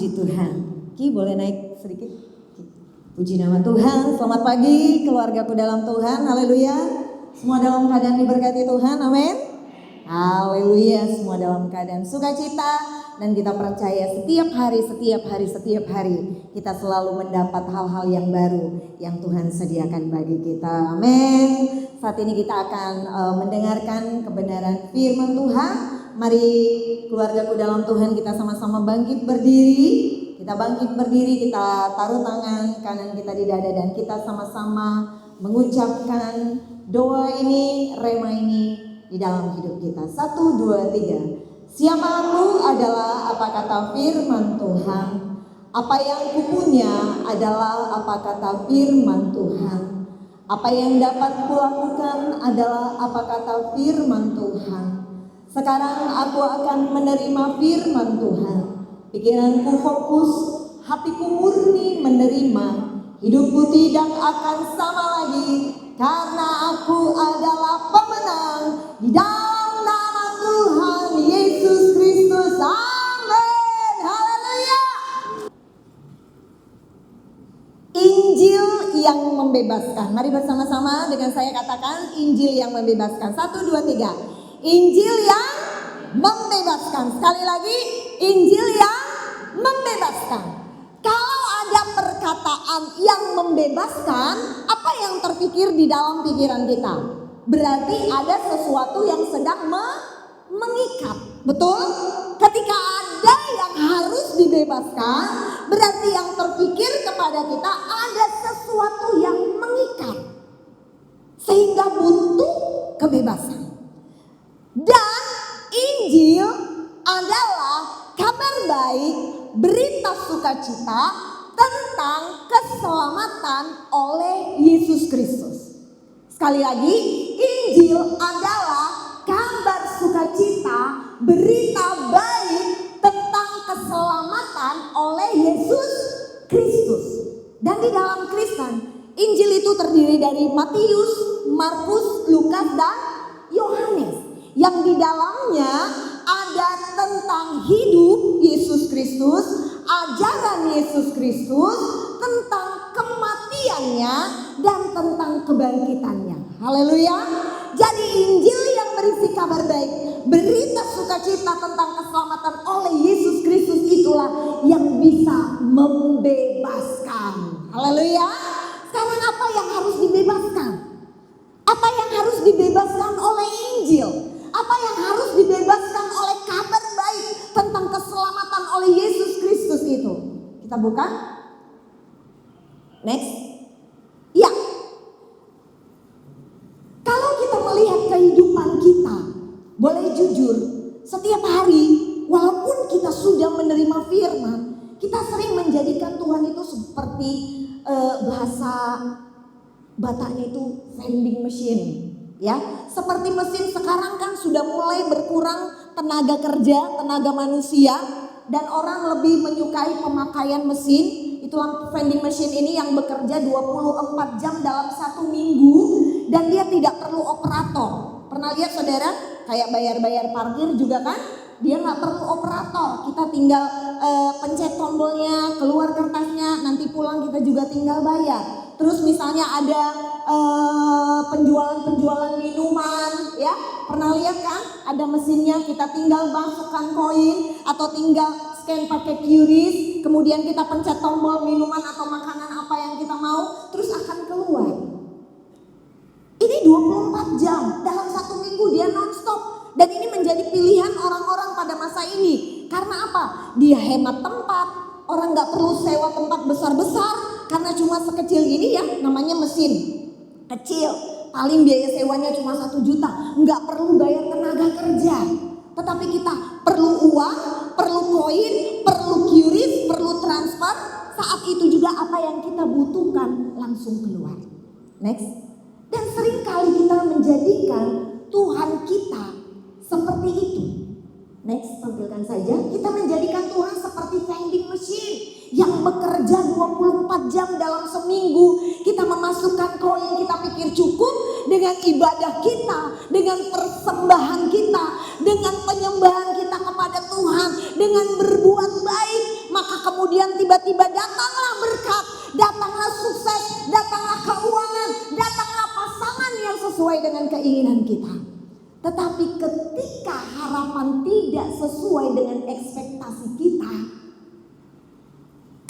Puji Tuhan. Ki boleh naik sedikit? Puji nama Tuhan. Selamat pagi keluargaku dalam Tuhan. Haleluya. Semua dalam keadaan diberkati Tuhan. Amin. Haleluya. Semua dalam keadaan sukacita. Dan kita percaya setiap hari kita selalu mendapat hal-hal yang baru yang Tuhan sediakan bagi kita. Amin. Saat ini kita akan mendengarkan kebenaran firman Tuhan. Mari keluargaku dalam Tuhan, kita sama-sama bangkit berdiri. Kita bangkit berdiri, kita taruh tangan kanan kita di dada dan kita sama-sama mengucapkan doa ini, rema ini di dalam hidup kita. 1, 2, 3. Siapa aku adalah apa kata firman Tuhan. Apa yang kupunya adalah apa kata firman Tuhan. Apa yang dapat kulakukan adalah apa kata firman Tuhan. Sekarang aku akan menerima firman Tuhan. Pikiranku fokus, hatiku murni menerima. Hidupku tidak akan sama lagi, karena aku adalah pemenang di dalam nama Tuhan Yesus Kristus. Amin. Haleluya. Injil yang membebaskan. Mari bersama-sama dengan saya katakan Injil yang membebaskan. 1, 2, 3. Injil yang membebaskan. Sekali lagi, Injil yang membebaskan. Kalau ada perkataan yang membebaskan, apa yang terpikir di dalam pikiran kita? Berarti ada sesuatu yang sedang mengikat. Betul? Ketika ada yang harus dibebaskan, berarti yang terpikir kepada kita ada sesuatu yang mengikat. Sehingga butuh kebebasan. Dan Injil adalah kabar baik, berita sukacita tentang keselamatan oleh Yesus Kristus. Sekali lagi, Injil adalah kabar sukacita, berita baik tentang keselamatan oleh Yesus Kristus. Dan di dalam Kristen, Injil itu terdiri dari Matius, Markus, Lukas, dan Yohanes. Yang di dalamnya ada tentang hidup Yesus Kristus, ajaran Yesus Kristus, tentang kematiannya dan tentang kebangkitannya. Haleluya. Jadi Injil yang berisi kabar baik, berita sukacita tentang keselamatan oleh Yesus Kristus itulah yang bisa membebaskan. Haleluya. Sekarang apa yang harus dibebaskan? Apa yang harus dibebaskan oleh Injil? Apa yang harus dibebaskan oleh kabar baik tentang keselamatan oleh Yesus Kristus itu? Kita buka. Next. Ya. Kalau kita melihat kehidupan kita, boleh jujur, setiap hari walaupun kita sudah menerima firman, kita sering menjadikan Tuhan itu seperti bahasa Bataknya itu vending machine. Ya, seperti mesin sekarang kan sudah mulai berkurang tenaga kerja, tenaga manusia, dan orang lebih menyukai pemakaian mesin. Itulah vending machine ini yang bekerja 24 jam dalam 1 minggu dan dia tidak perlu operator. Pernah lihat saudara, kayak bayar-bayar parkir juga kan? Dia nggak perlu operator, kita tinggal pencet tombolnya, keluar kertasnya, nanti pulang kita juga tinggal bayar. Terus misalnya ada penjualan minuman, ya pernah lihat kan? Ada mesinnya, kita tinggal masukkan koin atau tinggal scan pakai QRIS, kemudian kita pencet tombol minuman atau makanan apa yang kita mau, terus akan keluar. Ini 24 jam dalam 1 minggu dia nonstop. Dan ini menjadi pilihan orang-orang pada masa ini. Karena apa? Dia hemat tempat. Orang gak perlu sewa tempat besar-besar. Karena cuma sekecil gini ya, namanya mesin. Kecil. Paling biaya sewanya cuma 1 juta. Gak perlu bayar tenaga kerja. Tetapi kita perlu uang, perlu koin, perlu QRIS, perlu transfer. Saat itu juga apa yang kita butuhkan langsung keluar. Next. Dan seringkali kita menjadikan Tuhan kita seperti itu. Next, tampilkan saja. Kita menjadikan Tuhan seperti vending machine yang bekerja 24 jam dalam seminggu. Kita memasukkan koin, kita pikir cukup dengan ibadah kita, dengan persembahan kita, dengan penyembahan kita kepada Tuhan, dengan berbuat baik. Maka kemudian sesuai dengan keinginan kita. Tetapi ketika harapan tidak sesuai dengan ekspektasi kita,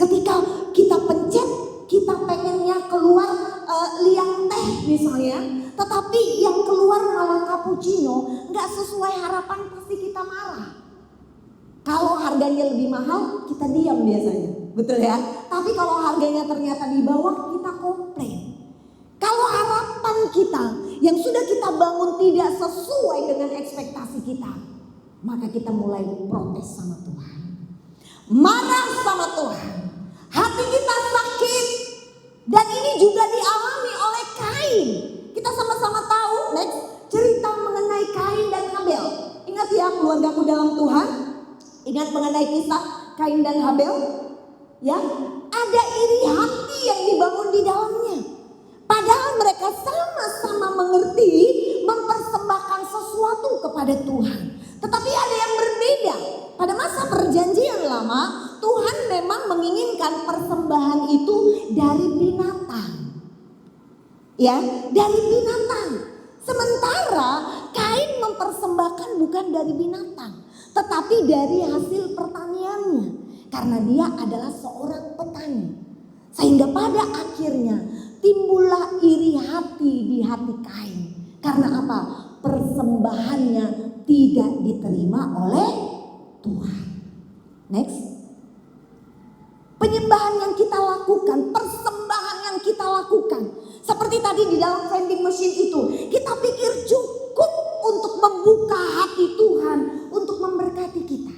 ketika kita pencet, kita pengennya keluar liang teh misalnya, tetapi yang keluar malah cappuccino, nggak sesuai harapan, pasti kita marah. Kalau harganya lebih mahal, kita diam biasanya, betul ya? Tapi kalau harganya ternyata di bawah, kita komplain. Kalau harapan kita yang sudah kita bangun tidak sesuai dengan ekspektasi kita, maka kita mulai protes sama Tuhan, marah sama Tuhan, hati kita sakit. Dan ini juga dialami oleh Kain. Kita sama-sama tahu next cerita mengenai Kain dan Habel. Ingat ya keluargaku dalam Tuhan, ingat mengenai kisah Kain dan Habel. Ya, ada iri hati yang dibangun di dalamnya. Padahal mereka sama-sama mengerti mempersembahkan sesuatu kepada Tuhan. Tetapi ada yang berbeda. Pada masa perjanjian lama, Tuhan memang menginginkan persembahan itu dari binatang. Ya, dari binatang. Sementara Kain mempersembahkan bukan dari binatang, tetapi dari hasil pertaniannya. Karena dia adalah seorang petani. Sehingga pada akhirnya timbullah iri hati di hati Kain. Karena apa? Persembahannya tidak diterima oleh Tuhan. Next. Penyembahan yang kita lakukan, persembahan yang kita lakukan. Seperti tadi di dalam vending machine itu, kita pikir cukup untuk membuka hati Tuhan, untuk memberkati kita.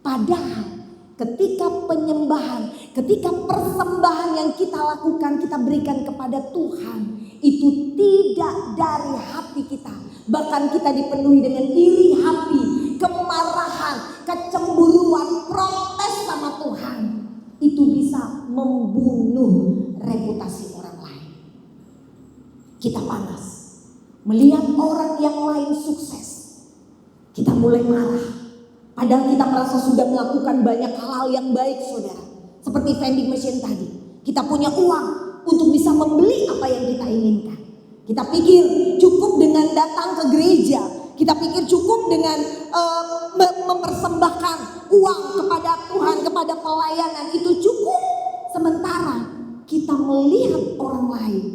Padahal ketika penyembahan, ketika persembahan yang kita lakukan, kita berikan kepada Tuhan, itu tidak dari hati kita. Bahkan kita dipenuhi dengan iri hati, kemarahan, kecemburuan, protes sama Tuhan. Itu bisa membunuh reputasi orang lain. Kita panas melihat orang yang lain sukses, kita mulai marah. Padahal kita merasa sudah melakukan banyak hal yang baik, saudara. Seperti vending machine tadi. Kita punya uang untuk bisa membeli apa yang kita inginkan. Kita pikir cukup dengan datang ke gereja. Kita pikir cukup dengan mempersembahkan uang kepada Tuhan, kepada pelayanan. Itu cukup. Sementara kita melihat orang lain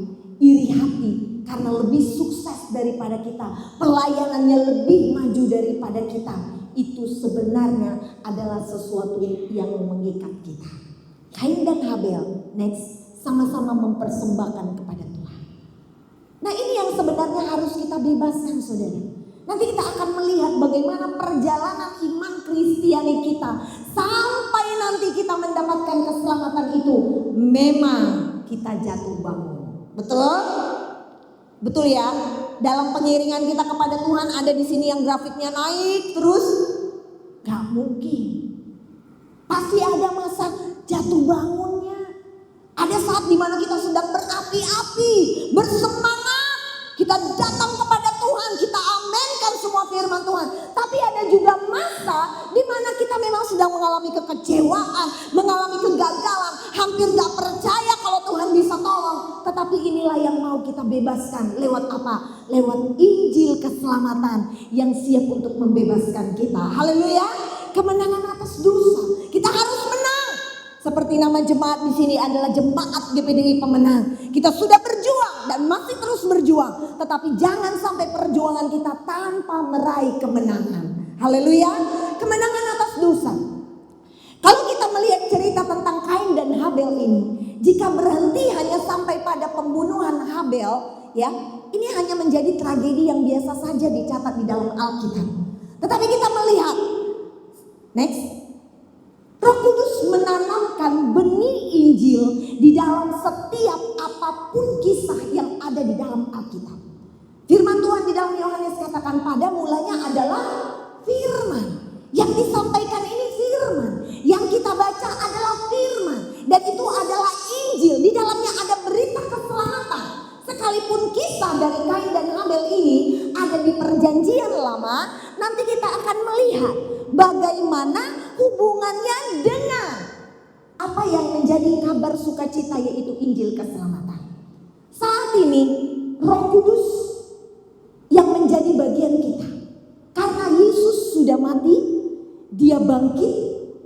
iri hati karena lebih sukses daripada kita. Pelayanannya lebih maju daripada kita. Itu sebenarnya adalah sesuatu yang mengikat kita. Kain dan Habel next sama-sama mempersembahkan kepada Tuhan. Nah ini yang sebenarnya harus kita bebaskan, saudara. Nanti kita akan melihat bagaimana perjalanan iman Kristiani kita sampai nanti kita mendapatkan keselamatan itu. Memang kita jatuh bangun, betul? Betul ya. Dalam pengiringan kita kepada Tuhan ada di sini yang grafiknya naik terus, gak mungkin. Pasti ada masa jatuh bangunnya. Ada saat dimana kita sedang berapi-api, bersemangat. Kita datang kepada Tuhan, kita amenkan semua firman Tuhan. Tapi ada juga masa di mana kita memang sedang mengalami kekecewaan, mengalami kegagalan, hampir gak percaya kalau Tuhan bisa tolong. Tetapi inilah yang mau kita bebaskan. Lewat apa? Lewat Injil keselamatan yang siap untuk membebaskan kita. Haleluya. Kemenangan atas dosa. Kita harus menang. Seperti nama jemaat di sini adalah jemaat GPDI pemenang. Kita sudah berjuang dan masih terus berjuang. Tetapi jangan sampai perjuangan kita tanpa meraih kemenangan. Haleluya. Kemenangan atas dosa. Kalau kita melihat cerita tentang Kain dan Habel ini, jika berhenti hanya sampai pada pembunuhan Habel, ya, ini hanya menjadi tragedi yang biasa saja dicatat di dalam Alkitab. Tetapi kita melihat, next, Roh Kudus menanamkan benih Injil di dalam setiap apapun kisah yang ada di dalam Alkitab. Firman Tuhan di dalam Yohanes katakan pada mulanya adalah firman. Yang disampaikan ini firman. Yang kita baca adalah firman. Dan itu adalah Injil. Di dalamnya ada berita keselamatan. Sekalipun kisah dari Kain dan Habel ini ada di perjanjian lama, nanti kita akan melihat bagaimana hubungannya dengan apa yang menjadi kabar sukacita, yaitu Injil keselamatan. Saat ini Roh Kudus bangkit,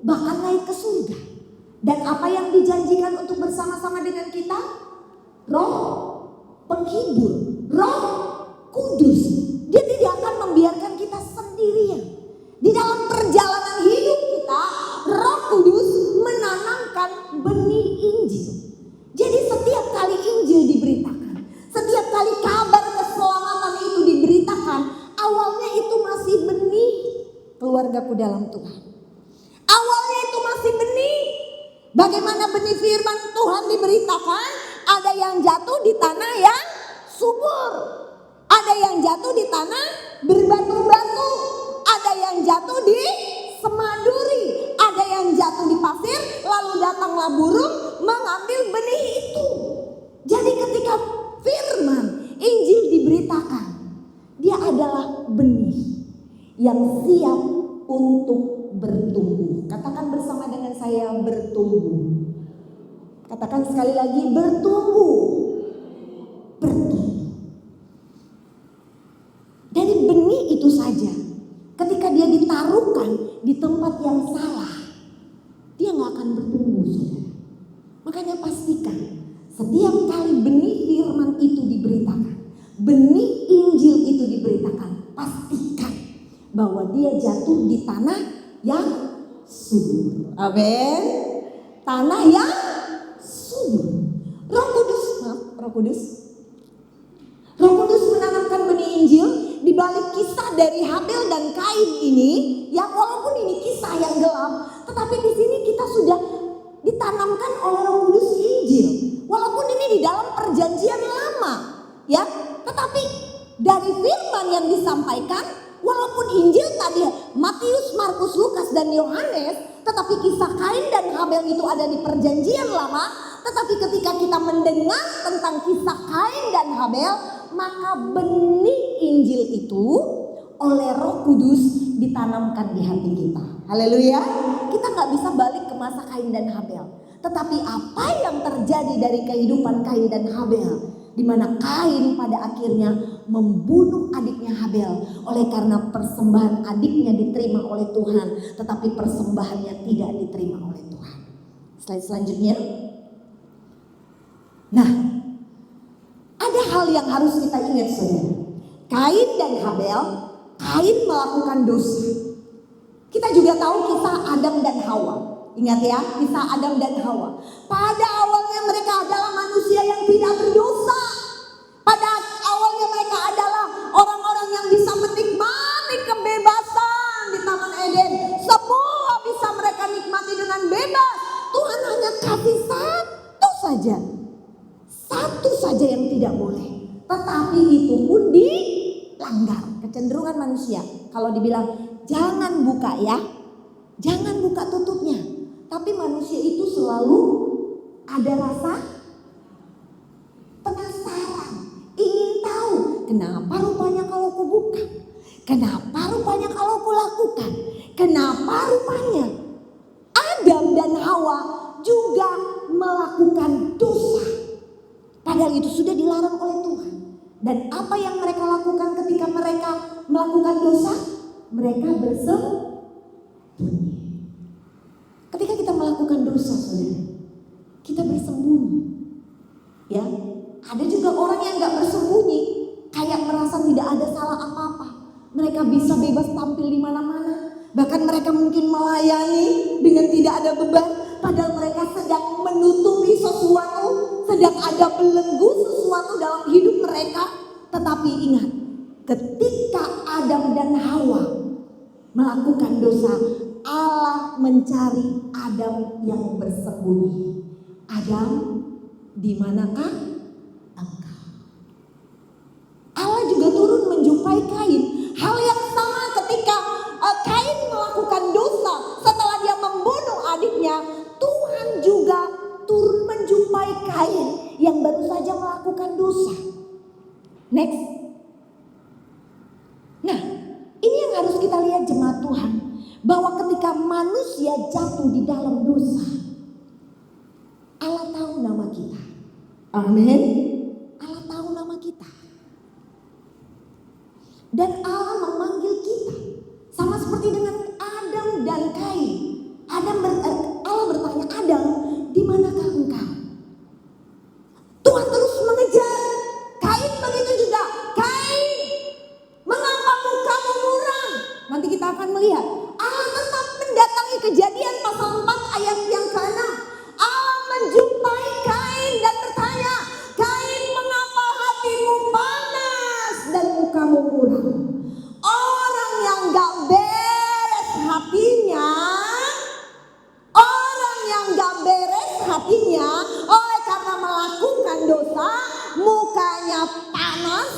bahkan naik ke surga. Dan apa yang dijanjikan untuk bersama-sama dengan kita? Roh penghibur, Roh Kudus. Dia tidak akan membiarkan kita sendirian. Di dalam perjalanan hidup kita, Roh Kudus menanamkan benih Injil. Jadi setiap kali Injil diberitakan, setiap kali kabar keselamatan itu diberitakan, awalnya itu masih benih keluargaku dalam Tuhan. Awalnya itu masih benih. Bagaimana benih firman Tuhan diberitakan? Ada yang jatuh di tanah yang subur. Ada yang jatuh di tanah berbatu-batu. Ada yang jatuh di semaduri. Ada yang jatuh di pasir. Lalu datanglah burung mengambil benih itu. Jadi ketika firman Injil diberitakan, dia adalah benih yang siap untuk bertumbuh. Katakan bersama dengan saya, bertumbuh. Katakan sekali lagi, bertumbuh. Bertumbuh. Dari benih itu saja, ketika dia ditaruhkan di tempat yang salah, dia gak akan bertumbuh, saudara. Makanya pastikan setiap kali benih firman itu diberitakan, benih Injil itu diberitakan, pastikan bahwa dia jatuh di tanah yang subur. Amin. Tanah yang subur. Roh Kudus menanamkan benih Injil di balik kisah dari Habel dan Kain ini, yang walaupun ini kisah yang gelap, tetapi di sini kita sudah ditanamkan oleh Roh Kudus Injil. Walaupun ini di dalam perjanjian lama, ya, tetapi dari firman yang disampaikan, walaupun Injil tadi Matius, Markus, Lukas dan Yohanes, tetapi kisah Kain dan Habel itu ada di perjanjian lama. Tetapi ketika kita mendengar tentang kisah Kain dan Habel, maka benih Injil itu oleh Roh Kudus ditanamkan di hati kita. Haleluya. Kita gak bisa balik ke masa Kain dan Habel. Tetapi apa yang terjadi dari kehidupan Kain dan Habel, di mana Kain pada akhirnya membunuh adiknya Habel oleh karena persembahan adiknya diterima oleh Tuhan, tetapi persembahannya tidak diterima oleh Tuhan. Slide selanjutnya. Nah, ada hal yang harus kita ingat, saudara. Kain dan Habel, Kain melakukan dosa. Kita juga tahu kisah Adam dan Hawa. Ingat ya, kisah Adam dan Hawa. Pada awalnya mereka adalah manusia yang tidak berdosa. Pada awalnya mereka adalah orang-orang yang bisa menikmati kebebasan di Taman Eden. Semua bisa mereka nikmati dengan bebas. Tuhan hanya kasih satu saja yang tidak boleh. Tetapi itu pun dilanggar. Kecenderungan manusia, kalau dibilang jangan buka ya, jangan buka tutupnya. Tapi manusia itu selalu ada rasa penasaran, ingin tahu kenapa rupanya kalau ku buka, kenapa rupanya kalau ku lakukan, kenapa rupanya Adam dan Hawa juga melakukan dosa. Padahal itu sudah dilarang oleh Tuhan. Dan apa yang mereka lakukan ketika mereka melakukan dosa? Mereka bersembunyi. Ketika kita melakukan dosa, saudara, kita bersembunyi. Ya, ada juga orang yang nggak bersembunyi, kayak merasa tidak ada salah apa-apa. Mereka bisa bebas tampil di mana-mana. Bahkan mereka mungkin melayani dengan tidak ada beban. Padahal mereka sedang menutupi sesuatu, sedang ada belenggu sesuatu dalam hidup mereka. Tetapi ingat, ketika Adam dan Hawa melakukan dosa, Allah mencari Adam yang bersembunyi. Adam, di manakah engkau? Allah juga turun menjumpai Kain. Hal yang sama ketika Kain melakukan dosa setelah dia membunuh adiknya, Tuhan juga turun menjumpai Kain yang baru saja melakukan dosa. Next. Nah, ini yang harus kita lihat jemaat Tuhan, bahwa ketika manusia jatuh di dalam dosa, Allah tahu nama kita. Amin. Allah tahu nama kita. Dan Allah memanggil kita. Sama seperti dengan Adam dan Kain. mukanya panas,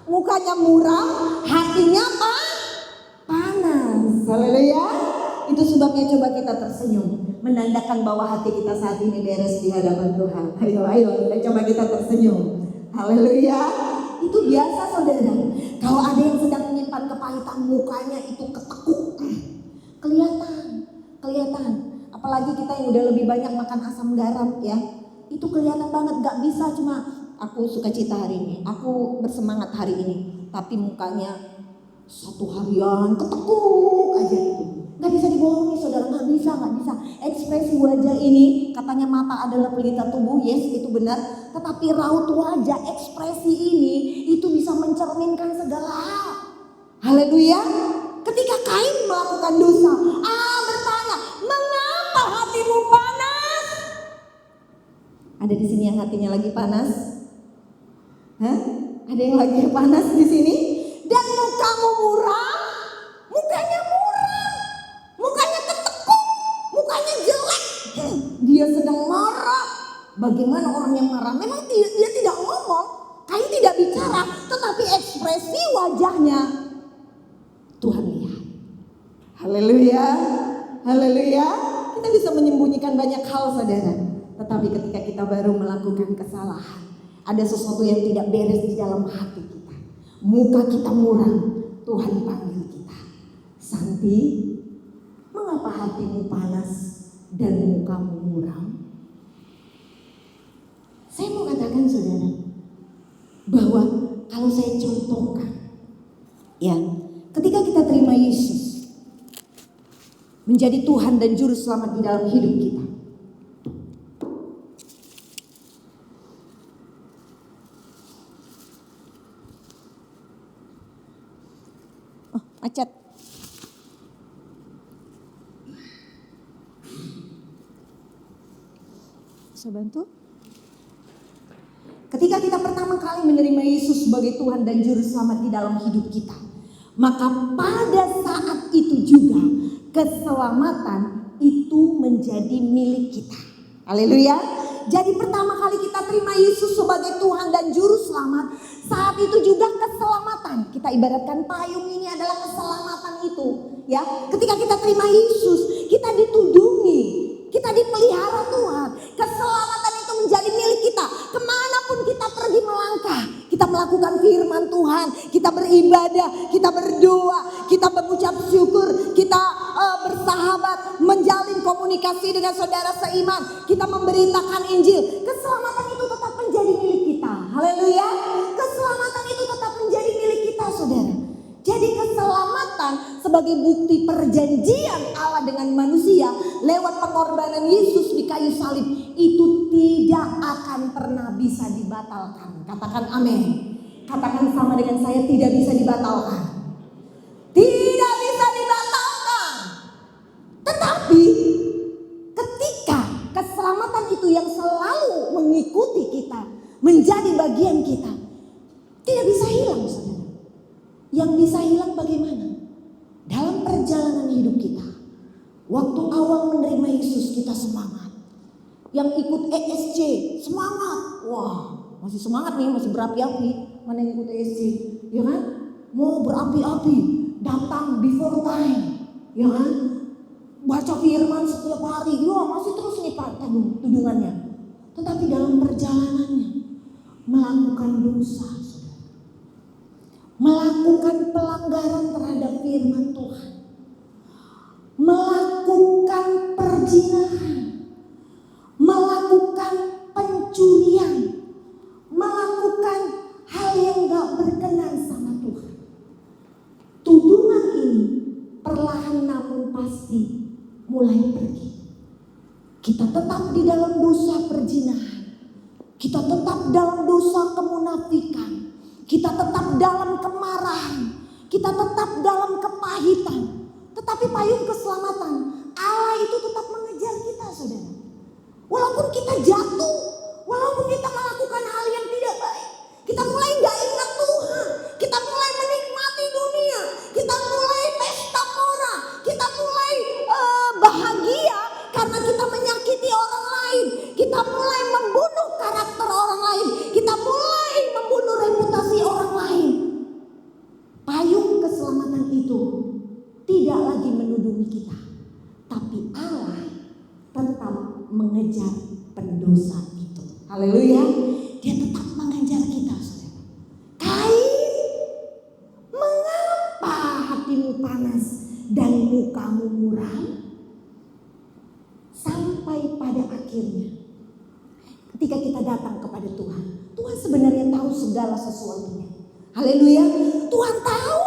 mukanya muram, hatinya panas. Haleluya. Itu sebabnya coba kita tersenyum, menandakan bahwa hati kita saat ini beres di hadapan Tuhan. Ayo, coba kita tersenyum. Haleluya. Itu biasa saudara. Kalau ada yang sedang menyimpan kepahitan, mukanya itu ketekuk. Kelihatan. Apalagi kita yang udah lebih banyak makan asam garam ya. Itu kelihatan banget, gak bisa cuma aku sukacita hari ini, aku bersemangat hari ini. Tapi mukanya satu harian ketekuk aja itu. Gak bisa dibohongi saudara, gak bisa. Ekspresi wajah ini, katanya mata adalah pelita tubuh, yes itu benar. Tetapi raut wajah, ekspresi ini, itu bisa mencerminkan segala hal. Haleluya. Ketika Kain melakukan dosa, Allah bertanya, mengapa hatimu panas? Ada di sini yang hatinya lagi panas? Hah? Ada yang lagi panas di sini? Dan mukamu muram, mukanya ketekuk, mukanya jelek. Dia sedang marah. Bagaimana orang yang marah? Memang dia tidak ngomong, Kain tidak bicara, tetapi ekspresi wajahnya Tuhan lihat. Haleluya. Kita bisa menyembunyikan banyak hal saudara. Tetapi ketika kita baru melakukan kesalahan, ada sesuatu yang tidak beres di dalam hati kita. Muka kita muram, Tuhan panggil kita. Santi, mengapa hatimu panas dan mukamu muram? Saya mau katakan saudara, bahwa kalau saya contohkan, ya, ketika kita terima Yesus menjadi Tuhan dan Juru Selamat di dalam hidup kita, macet. Bisa bantu? Ketika kita pertama kali menerima Yesus sebagai Tuhan dan Juru Selamat di dalam hidup kita, maka pada saat itu juga keselamatan itu menjadi milik kita. Haleluya. Jadi pertama kali kita terima Yesus sebagai Tuhan dan Juru Selamat, saat itu juga keselamatan. Kita ibaratkan payung ini adalah keselamatan itu. Ya, ketika kita terima Yesus, kita ditudungi, kita dipelihara Tuhan. Keselamatan itu menjadi milik kita. Kemanapun kita pergi melangkah, kita melakukan firman Tuhan, kita beribadah, kita berdoa, kita mengucap syukur, kita bersahabat, menjalin komunikasi dengan saudara seiman, kita memberitakan Injil. Keselamatan itu tetap menjadi milik kita. Haleluya. Keselamatan itu tetap menjadi milik kita saudara. Jadi keselamatan sebagai bukti perjanjian Allah dengan manusia lewat pengorbanan Yesus di kayu salib itu tidak akan pernah bisa dibatalkan. Katakan amin. Katakan sama dengan saya, tidak bisa dibatalkan. Tidak bisa dibatalkan. Tetapi ketika keselamatan itu yang selalu mengikuti kita, menjadi bagian kita, tidak bisa hilang saudara. Yang bisa hilang bagaimana? Dalam perjalanan hidup kita. Waktu awal menerima Yesus kita semangat. Yang ikut ESC semangat. Wah, masih semangat nih, masih berapi-api. Mana yang ikut ESC? Ya kan? Mau berapi-api, datang before time. Ya kan? Baca firman setiap hari. Ya masih terus nih Pak tudungannya. Tetapi dalam perjalanannya melakukan dosa, melakukan pelanggaran terhadap firman Tuhan, melakukan perzinahan, melakukan pencurian, melakukan hal yang gak berkenan sama Tuhan. Tudungan ini perlahan namun pasti mulai pergi. Kita tetap di dalam dosa perzinahan, kita tetap dalam dosa kemunafikan, kita tetap dalam kemarahan, kita tetap dalam kepahitan. Tetapi payung keselamatan Allah itu tetap mengejar kita saudara. Walaupun kita jatuh, walaupun kita melakukan hal yang tidak baik, kita mulai gak ingat Tuhan, kita mulai menikmati dunia, kita mulai pesta pora, kita mulai bahagia karena kita menyakiti orang lain, kita mulai membunuh karakter orang lain, kita mulai membunuh reputasi mukamu muram. Sampai pada akhirnya ketika kita datang kepada Tuhan, Tuhan sebenarnya tahu segala sesuatunya. Haleluya. Tuhan tahu.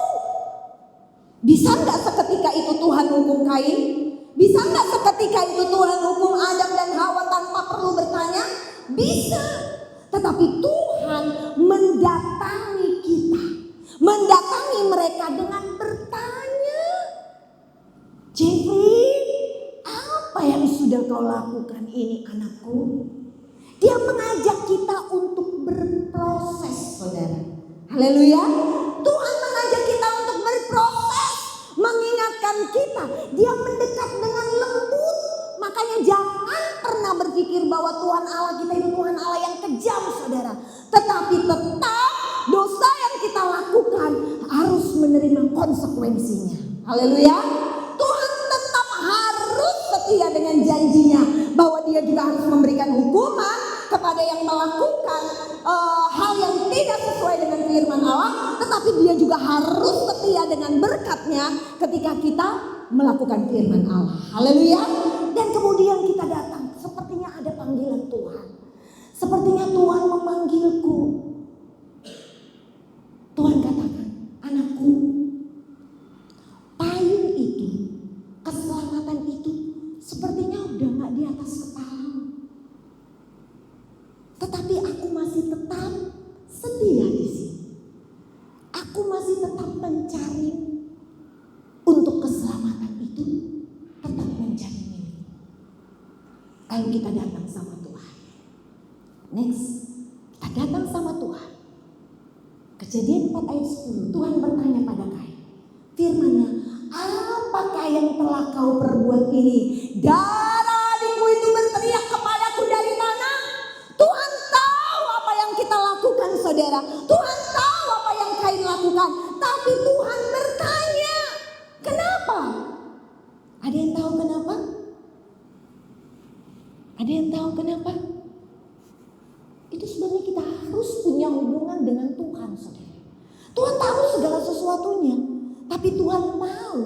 Bisa nggak seketika itu Tuhan hukum Kain? Bisa nggak seketika itu Tuhan hukum Adam dan Hawa tanpa perlu bertanya? Bisa. Tetapi Tuhan mendatangi kita, mendatangi mereka dengan bertanya, Jeffrey, apa yang sudah kau lakukan ini anakku? Dia mengajak kita untuk berproses, saudara. Haleluya. Tuhan mengajak kita untuk berproses, mengingatkan kita. Dia mendekat dengan lembut. Makanya jangan pernah berpikir bahwa Tuhan Allah kita itu Tuhan Allah yang kejam, saudara. Tetapi tetap dosa yang kita lakukan harus menerima konsekuensinya. Haleluya. Tuhan tetap harus setia dengan janjinya bahwa dia juga harus memberikan hukuman kepada yang melakukan hal yang tidak sesuai dengan firman Allah. Tetapi dia juga harus setia dengan berkatnya ketika kita melakukan firman Allah. Haleluya. Dan kemudian kita datang, sepertinya ada panggilan Tuhan. Sepertinya Tuhan memanggilku. Tuhan katakan, anakku, payung itu, keselamatan itu sepertinya udah gak di atas kepala. Tetapi aku masih tetap setia di sini. Aku masih tetap mencari untuk keselamatan itu tetap menjadi milik. Kalau kita datang sama Tuhan. Next, kita datang sama Tuhan. Kejadian 4 ayat 10, Tuhan bertanya pada Kain. Firman-Nya, apakah yang telah kau perbuat ini? Darah adikmu itu berteriak kepadaku dari mana? Tuhan tahu apa yang kita lakukan, saudara. Tuhan tahu apa yang Kain lakukan. Tapi Tuhan bertanya, kenapa? Ada yang tahu kenapa? Ada yang tahu kenapa? Itu sebenarnya kita harus punya hubungan dengan Tuhan, saudara. Tuhan tahu segala sesuatunya. Tapi Tuhan mau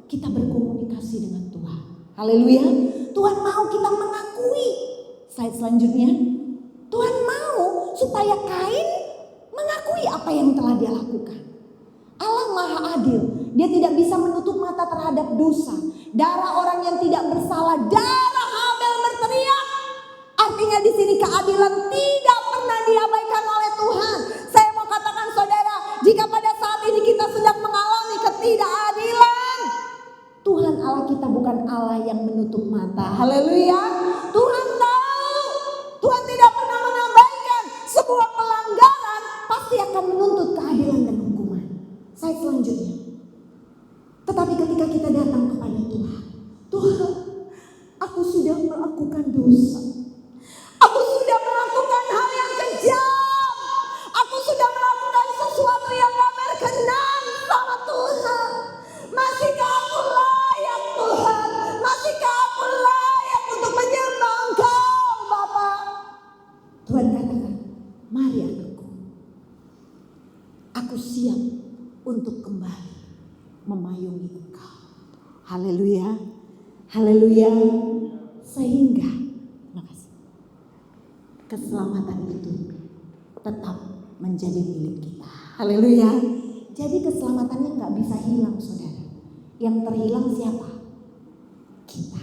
kita berkomunikasi dengan Tuhan. Haleluya. Tuhan mau kita mengakui. Slide selanjutnya. Tuhan mau supaya Kain mengakui apa yang telah dia lakukan. Allah Maha Adil. Dia tidak bisa menutup mata terhadap dosa. Darah orang yang tidak bersalah, darah Habel berteriak. Artinya di sini keadilan tidak pernah diabaikan oleh Tuhan. Saya mau katakan, saudara, jika pada saat ini kita sedang mengalami ketidakadilan, Tuhan Allah kita bukan Allah yang menutup mata. Haleluya. Tuhan tahu. Tuhan tidak pernah mengabaikan sebuah pelanggaran pasti akan menuntut keadilan dan hukuman. Slide selanjutnya. Tetapi ketika kita datang kepada Tuhan, Tuhan, aku sudah melakukan dosa. Aku sudah melakukan hal yang kejam. Aku sudah melakukan sesuatu yang gak berkenan sama Tuhan. Masihkah aku layak, Tuhan? Masihkah aku layak untuk menyembah Engkau, Bapa? Tuhan katakan, mari anakku. Aku siap untuk kembali memayungi engkau. Haleluya. Haleluya. Sehingga keselamatan itu tetap menjadi milik kita. Haleluya. Jadi keselamatannya gak bisa hilang, saudara. Yang terhilang siapa? Kita.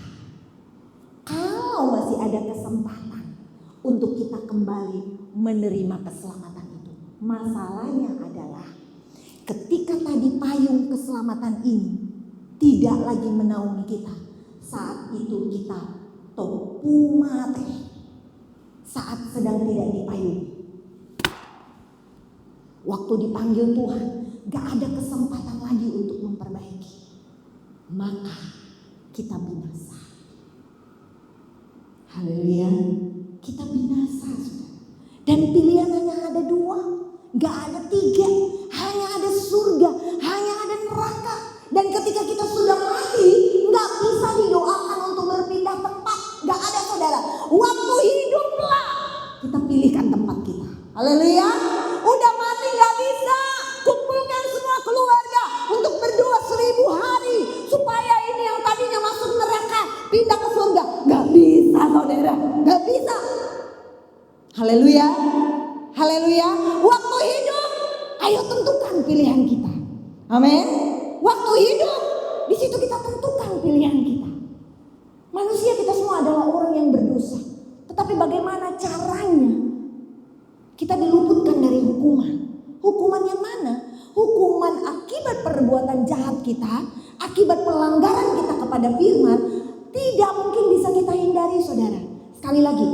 Kalau masih ada kesempatan untuk kita kembali menerima keselamatan itu, masalahnya adalah ketika tadi payung keselamatan ini tidak lagi menaungi kita, saat itu kita topu mati, saat sedang tidak dipayungi. Waktu dipanggil Tuhan, gak ada kesempatan lagi untuk memperbaiki, maka kita binasa. Haleluya. Kita binasa, dan pilihan hanya ada 2, gak ada 3. Hanya ada surga, hanya ada neraka. Dan ketika kita sudah mati, gak bisa didoakan untuk berpindah tempat. Gak ada, saudara. Waktu hiduplah kita pilihkan tempat kita. Haleluya. Udah mati gak bisa. Kumpulkan semua keluarga untuk berdoa 1000 hari supaya Haleluya. Haleluya. Waktu hidup, ayo tentukan pilihan kita. Amin. Waktu hidup, di situ kita tentukan pilihan kita. Manusia kita semua adalah orang yang berdosa. Tetapi bagaimana caranya kita diluputkan dari hukuman? Hukuman yang mana? Hukuman akibat perbuatan jahat kita, akibat pelanggaran kita kepada firman, tidak mungkin bisa kita hindari, saudara. Sekali lagi,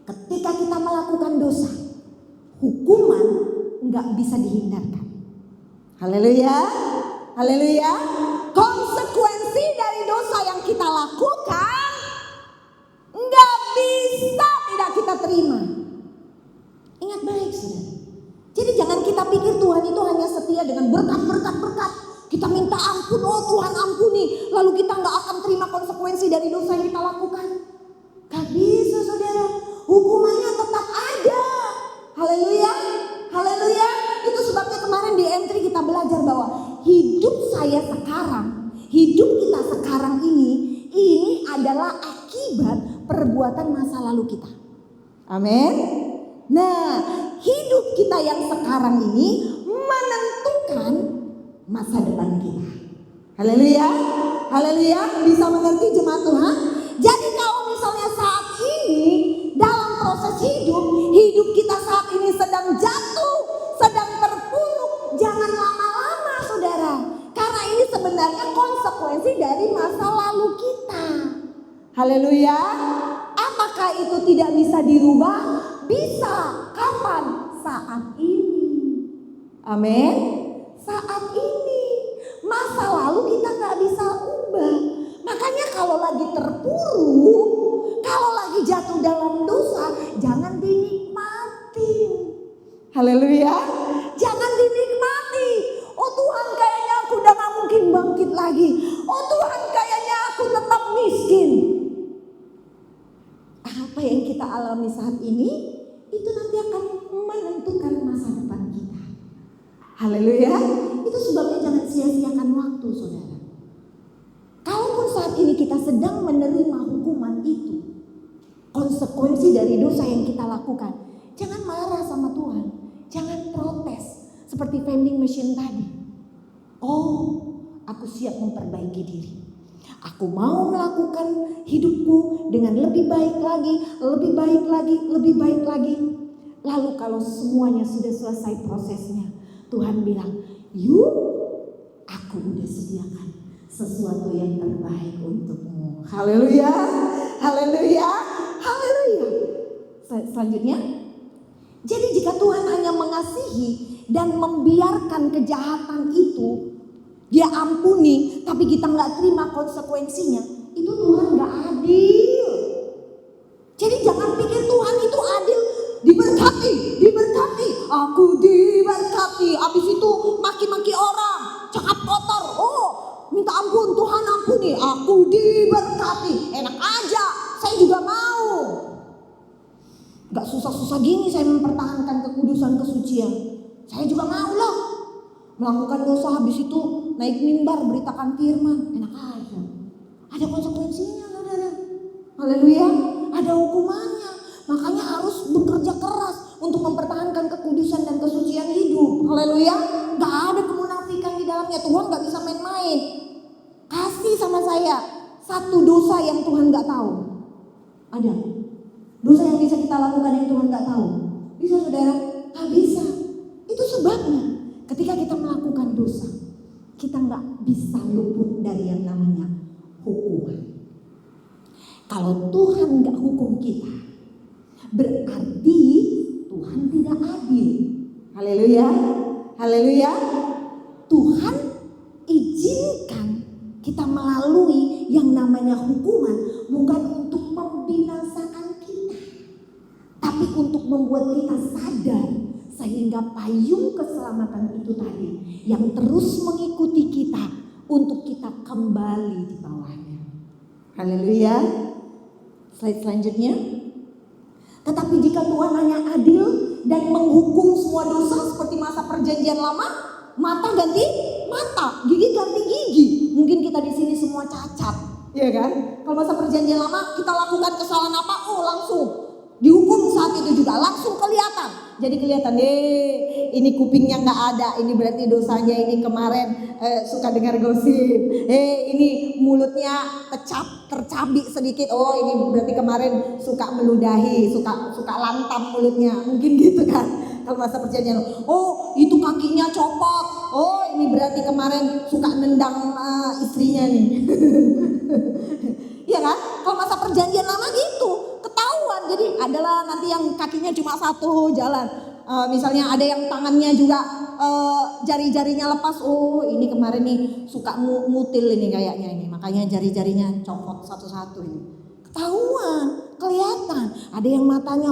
ketika kita melakukan dosa, hukuman nggak bisa dihindarkan. Haleluya, haleluya. Konsekuensi dari dosa yang kita lakukan nggak bisa tidak kita terima. Ingat baik, saudara. Jadi jangan kita pikir Tuhan itu hanya setia dengan berkat. Kita minta ampun, oh Tuhan ampuni. Lalu kita nggak akan terima konsekuensi dari dosa yang kita lakukan. Gak bisa, saudara. Hukumannya tetap ada. Haleluya, haleluya. Itu sebabnya kemarin di M3 kita belajar bahwa hidup saya sekarang, hidup kita sekarang ini adalah akibat perbuatan masa lalu kita. Amin. Nah, hidup kita yang sekarang ini menentukan masa depan kita. Haleluya, haleluya. Bisa mengerti jemaat Tuhan? Jadi kalau misalnya saat ini dalam proses hidup kita saat ini sedang jatuh, sedang terpuruk, jangan lama-lama, saudara. Karena ini sebenarnya konsekuensi dari masa lalu kita. Haleluya. Apakah itu tidak bisa dirubah? Bisa. Kapan? Saat ini. Amin. Saat ini. Masa lalu kita gak bisa ubah. Makanya kalau lagi terpuruk, kalau lagi jatuh dalam dosa, jangan dinikmati. Haleluya. Jangan dinikmati. Oh Tuhan, kayaknya aku udah gak mungkin bangkit lagi. Oh Tuhan, kayaknya aku tetap miskin. Apa yang kita alami saat ini, itu nanti akan menentukan masa depan kita. Haleluya. Itu sebabnya jangan sia-siakan waktu, saudara. Kalaupun saat ini kita sedang menerima hukuman itu, konsekuensi dari dosa yang kita lakukan, jangan marah sama Tuhan. Jangan protes seperti vending machine tadi. Oh, aku siap memperbaiki diri. Aku mau melakukan hidupku dengan lebih baik lagi, lebih baik lagi, lebih baik lagi. Lalu kalau semuanya sudah selesai prosesnya, Tuhan bilang, yuk, aku udah sediakan sesuatu yang terbaik untukmu. Haleluya, haleluya, haleluya. Selanjutnya, jadi jika Tuhan hanya mengasihi dan membiarkan kejahatan itu, Dia ampuni, tapi kita nggak terima konsekuensinya, itu Tuhan nggak adil. Jadi jangan pikir Tuhan itu adil, diberkati, aku diberkati, habis itu maki-maki orang, cakap kotor, oh minta ampun, Tuhan ampuni, aku diberkati, enak aja, saya juga mau. Gak susah-susah gini saya mempertahankan kekudusan kesucian, saya juga mau loh. Melakukan dosa habis itu naik mimbar beritakan firman, enak aja. Ada konsekuensinya, saudara. Haleluya, ada hukumannya. Makanya harus bekerja keras untuk mempertahankan kekudusan dan kesucian hidup. Haleluya, gak ada kemunafikan di dalamnya. Tuhan gak bisa main-main. Kasih sama saya satu dosa yang Tuhan gak tahu. Ada dosa yang bisa kita lakukan yang Tuhan gak tahu? Bisa, saudara? Gak bisa. Itu sebabnya ketika kita melakukan dosa, kita nggak bisa luput dari yang namanya hukuman. Kalau Tuhan nggak hukum kita, berarti Tuhan tidak adil. Haleluya, haleluya. Tuhan izinkan kita melalui yang namanya hukuman bukan untuk membinasakan kita, tapi untuk membuat kita sadar. Sehingga payung keselamatan itu tadi yang terus mengikuti kita untuk kita kembali di bawahnya. Haleluya. Slide selanjutnya. Tetapi jika Tuhan hanya adil dan menghukum semua dosa seperti masa perjanjian lama, mata ganti mata, gigi ganti gigi. Mungkin kita di sini semua cacat, ya kan? Kalau masa perjanjian lama kita lakukan kesalahan apa, oh langsung Dihukum saat itu juga langsung kelihatan. Jadi kelihatan, ini kupingnya nggak ada, ini berarti dosanya ini kemarin suka dengar gosip. Ini mulutnya tercabik sedikit. Oh, ini berarti kemarin suka meludahi, suka lantam mulutnya. Mungkin gitu kan. Kalau masa perjanjian, oh itu kakinya copot. Oh, ini berarti kemarin suka nendang istrinya nih. Iya kan? Kalau masa perjanjian lama gitu, ketahuan. Jadi adalah nanti yang kakinya cuma satu jalan. Misalnya ada yang tangannya juga jari-jarinya lepas. Oh, ini kemarin nih suka ngutil ini kayaknya ini. Makanya jari-jarinya copot satu-satu ini. Ketahuan, kelihatan. Ada yang matanya,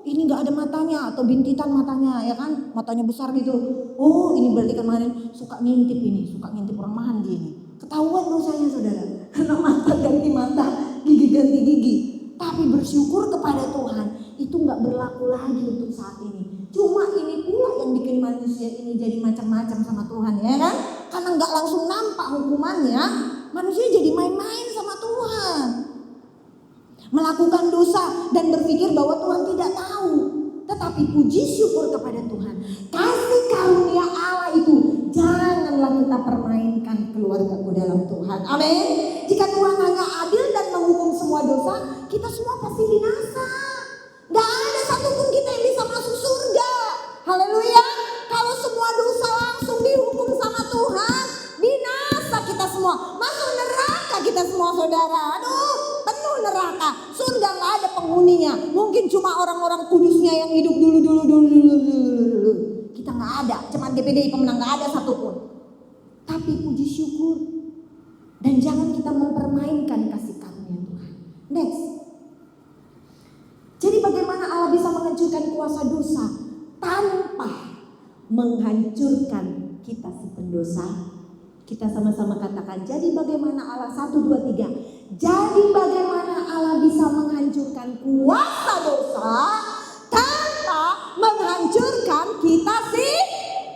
ini nggak ada matanya atau bintitan matanya, ya kan? Matanya besar gitu. Oh, ini berarti kemarin suka ngintip orang mandi ini. Ketahuan dosanya, saudara. Karena mata ganti mata, gigi ganti gigi. Tapi bersyukur kepada Tuhan, itu nggak berlaku lagi untuk saat ini. Cuma ini pula yang bikin manusia ini jadi macam-macam sama Tuhan, ya kan? Karena nggak langsung nampak hukumannya, manusia jadi main-main sama Tuhan. Melakukan dosa dan berpikir bahwa Tuhan tidak tahu. Tetapi puji syukur kepada Tuhan. Kasih karunia Allah itu janganlah kita permainkan keluargaku dalam Tuhan. Amin. Jika Tuhan hanya adil dan menghukum semua dosa, kita semua pasti binasa. Gak ada satupun kita yang bisa masuk surga. Haleluya. Kalau semua dosa langsung dihukum sama Tuhan, binasa kita semua. Masuk neraka kita semua, saudara. Aduh, penuh neraka. Surga gak ada penghuninya. Mungkin cuma orang-orang kudusnya yang hidup dulu. Kita gak ada. Jemaat GPDI pemenang gak ada satupun. Tapi puji syukur. Dan jangan kita mempermainkan kasih karunia Tuhan. Next. Jadi bagaimana Allah bisa menghancurkan kuasa dosa tanpa menghancurkan kita si pendosa? Kita sama-sama katakan, jadi bagaimana Allah, 1, 2, 3. Jadi bagaimana Allah bisa menghancurkan kuasa dosa tanpa menghancurkan kita si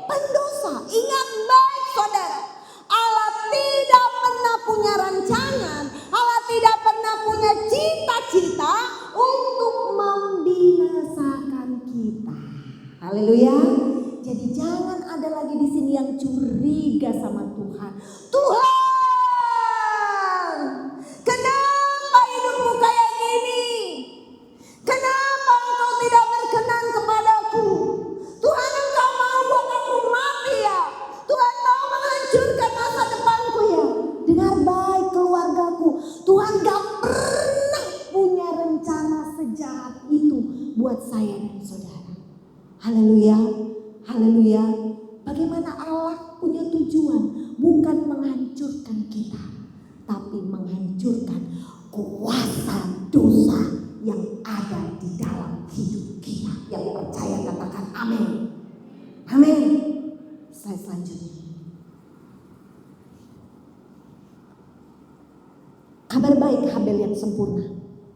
pendosa? Ingat baik, saudara, Allah tidak pernah punya rancangan, Allah tidak pernah punya cita-cita untuk membinasakan kita. Haleluya. Jadi jangan ada lagi di sini yang curiga sama Tuhan. Tuhan, kenapa hidupmu kayak gini? Kenapa engkau tidak berkenan kepadaku? Tuhan, engkau mau buat aku mati ya? Tuhan mau menghancurkan masa depanku ya? Dengar baik keluargaku, Tuhan gak pernah punya rencana sejahat itu buat saya dan saudara. Haleluya, haleluya. Bagaimana Allah punya tujuan, bukan menghancurkan kita, tapi menghancurkan kuasa dosa yang ada di dalam hidup kita. Yang percaya katakan amin. Amin. Slide selanjutnya. Kabar baik Habel yang sempurna.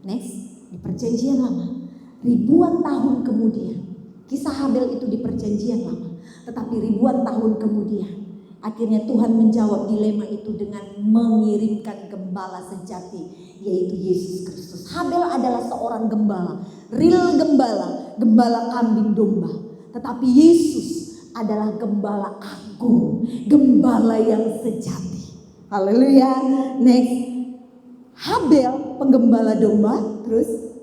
Next, di perjanjian lama, ribuan tahun kemudian, kisah Habel itu di perjanjian lama. Tetapi ribuan tahun kemudian, akhirnya Tuhan menjawab dilema itu dengan mengirimkan gembala sejati, yaitu Yesus Kristus. Habel adalah seorang gembala, real gembala, gembala kambing domba. Tetapi Yesus adalah gembala agung, gembala yang sejati. Haleluya. Next, Habel penggembala domba, terus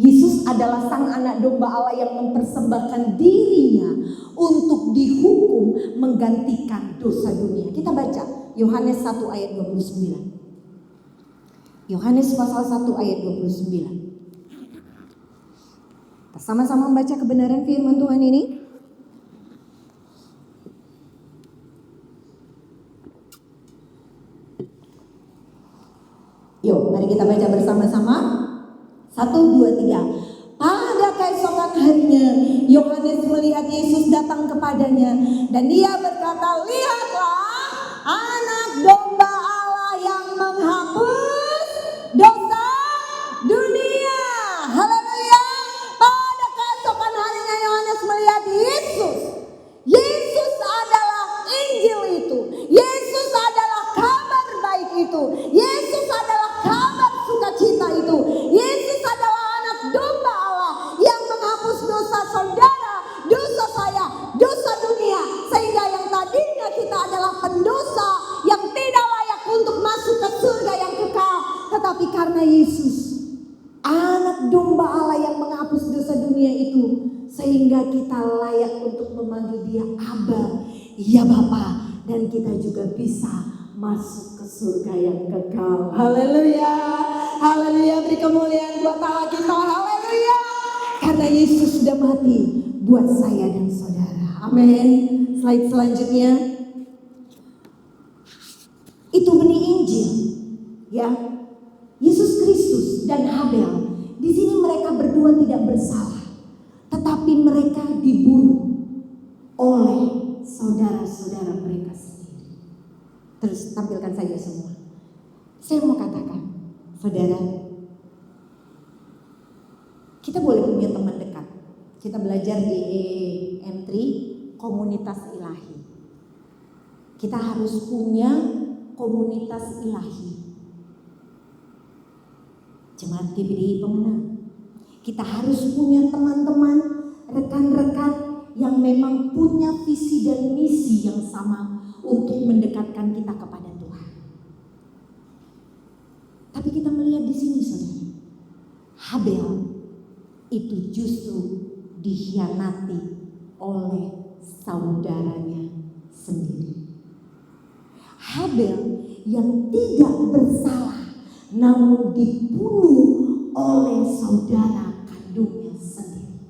Yesus adalah sang anak domba Allah yang mempersembahkan dirinya untuk dihukum menggantikan dosa dunia. Kita baca Yohanes 1 ayat 29. Yohanes pasal 1 ayat 29. Kita sama-sama membaca kebenaran firman Tuhan ini. Yuk, mari kita baca bersama-sama. 1, 2, 3. Pada keesokan harinya, Yohanes melihat Yesus datang kepadanya, dan dia berkata, lihatlah anak domba Allah yang menghapus dosa dunia. Haleluya. Pada keesokan harinya Yohanes melihat Yesus. Yesus adalah Injil itu. Yesus adalah kabar baik itu. Yesus adalah kabar sukacita itu. Yesus adalah anak domba dia Aba, ya Bapa. Dan kita juga bisa masuk ke surga yang kekal. Haleluya, haleluya. Beri kemuliaan buat Allah kita, haleluya. Karena Yesus sudah mati buat saya dan saudara. Amin. Slide selanjutnya. Itu benih Injil, ya. Yesus Kristus dan Habel. Di sini mereka berdua tidak bersalah, tetapi mereka dibunuh oleh saudara-saudara mereka sendiri. Terus tampilkan saja semua. Saya mau katakan, saudara, kita boleh punya teman dekat. Kita belajar di M3, komunitas ilahi. Kita harus punya komunitas ilahi. Jemaat GBDI Pemenang. Kita harus punya teman-teman, rekan-rekan yang memang punya visi dan misi yang sama untuk mendekatkan kita kepada Tuhan. Tapi kita melihat di sini, saudara, Habel itu justru dikhianati oleh saudaranya sendiri. Habel yang tidak bersalah namun dibunuh oleh saudara kandungnya sendiri.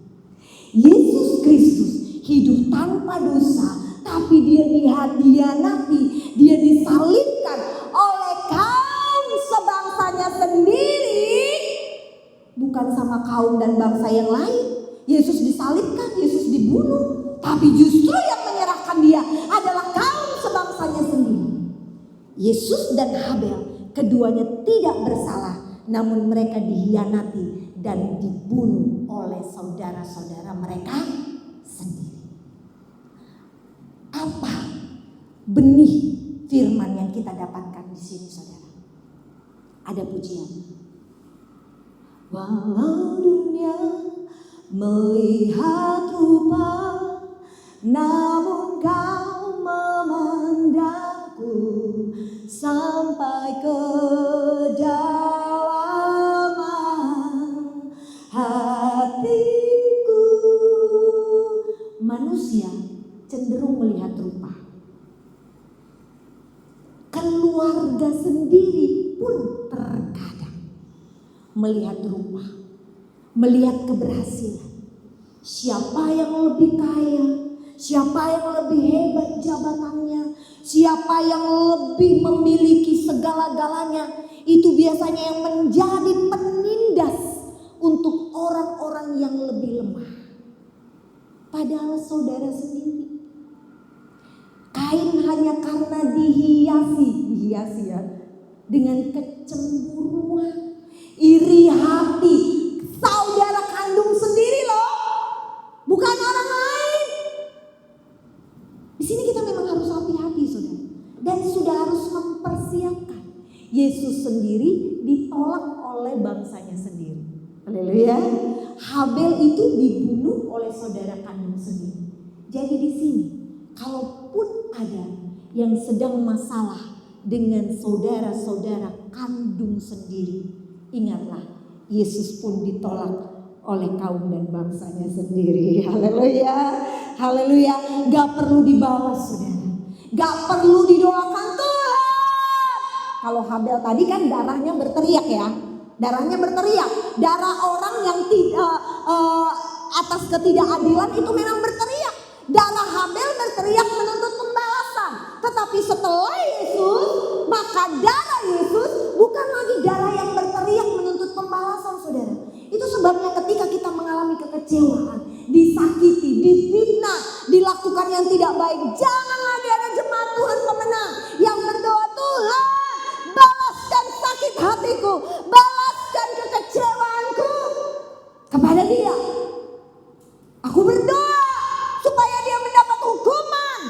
Yesus Kristus hidup tanpa dosa, tapi dia dikhianati, dia disalibkan oleh kaum sebangsanya sendiri, bukan sama kaum dan bangsa yang lain. Yesus disalibkan, Yesus dibunuh, tapi justru yang menyerahkan dia adalah kaum sebangsanya sendiri. Yesus dan Habel keduanya tidak bersalah, namun mereka dikhianati dan dibunuh oleh saudara-saudara mereka sendiri. Apa benih firman yang kita dapatkan di sini, saudara? Ada pujian. Walau dunia melihat rupa, namun kau memandangku sampai ke dalaman hatiku. Manusia cenderung melihat rupa. Keluarga sendiri pun terkadang melihat rupa, melihat keberhasilan. Siapa yang lebih kaya, siapa yang lebih hebat jabatannya, siapa yang lebih memiliki segala-galanya, itu biasanya yang menjadi penindas untuk orang-orang yang lebih lemah. Padahal saudara sendiri, Kain hanya karena dihiasi ya, dengan kecemburuan, iri hati, saudara kandung sendiri loh, bukan orang lain. Di sini kita memang harus hati-hati, saudara, dan sudah harus mempersiapkan. Yesus sendiri ditolak oleh bangsanya sendiri. Haleluya. Habel itu dibunuh oleh saudara kandung sendiri. Jadi di sini, kalaupun ada yang sedang masalah dengan saudara-saudara kandung sendiri, ingatlah Yesus pun ditolak oleh kaum dan bangsanya sendiri. Haleluya, haleluya. Gak perlu dibalas, saudara, gak perlu didoakan Tuhan. Kalau Habel tadi kan darahnya berteriak ya, darahnya berteriak, darah orang yang tidak atas ketidakadilan itu memang berteriak. Darah Habel berteriak menuntut pembalasan. Tetapi setelah Yesus, maka darah Yesus bukan lagi darah yang berteriak menuntut pembalasan, saudara. Itu sebabnya ketika kita mengalami kekecewaan, disakiti, difitnah, dilakukan yang tidak baik, jangan lagi ada jemaat Tuhan pemenang yang berdoa, Tuhan balaskan sakit hatiku, balaskan kekecewaanku kepada dia. Aku berdoa supaya dia mendapat hukuman.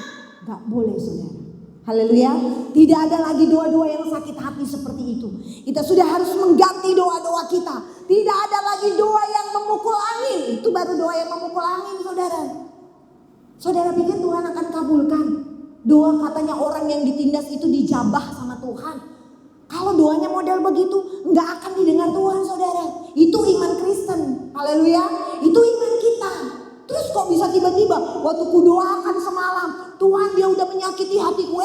Gak boleh, saudara. Haleluya. Tidak ada lagi doa-doa yang sakit hati seperti itu. Kita sudah harus mengganti doa-doa kita. Tidak ada lagi doa yang memukul angin. Itu baru doa yang memukul angin, saudara. Saudara pikir Tuhan akan kabulkan doa? Katanya orang yang ditindas itu dijabah sama Tuhan. Kalau doanya model begitu, nggak akan didengar Tuhan, saudara. Itu iman Kristen. Haleluya. Itu iman kita. Terus kok bisa tiba-tiba waktu kudoakan semalam, Tuhan dia udah menyakiti hatiku.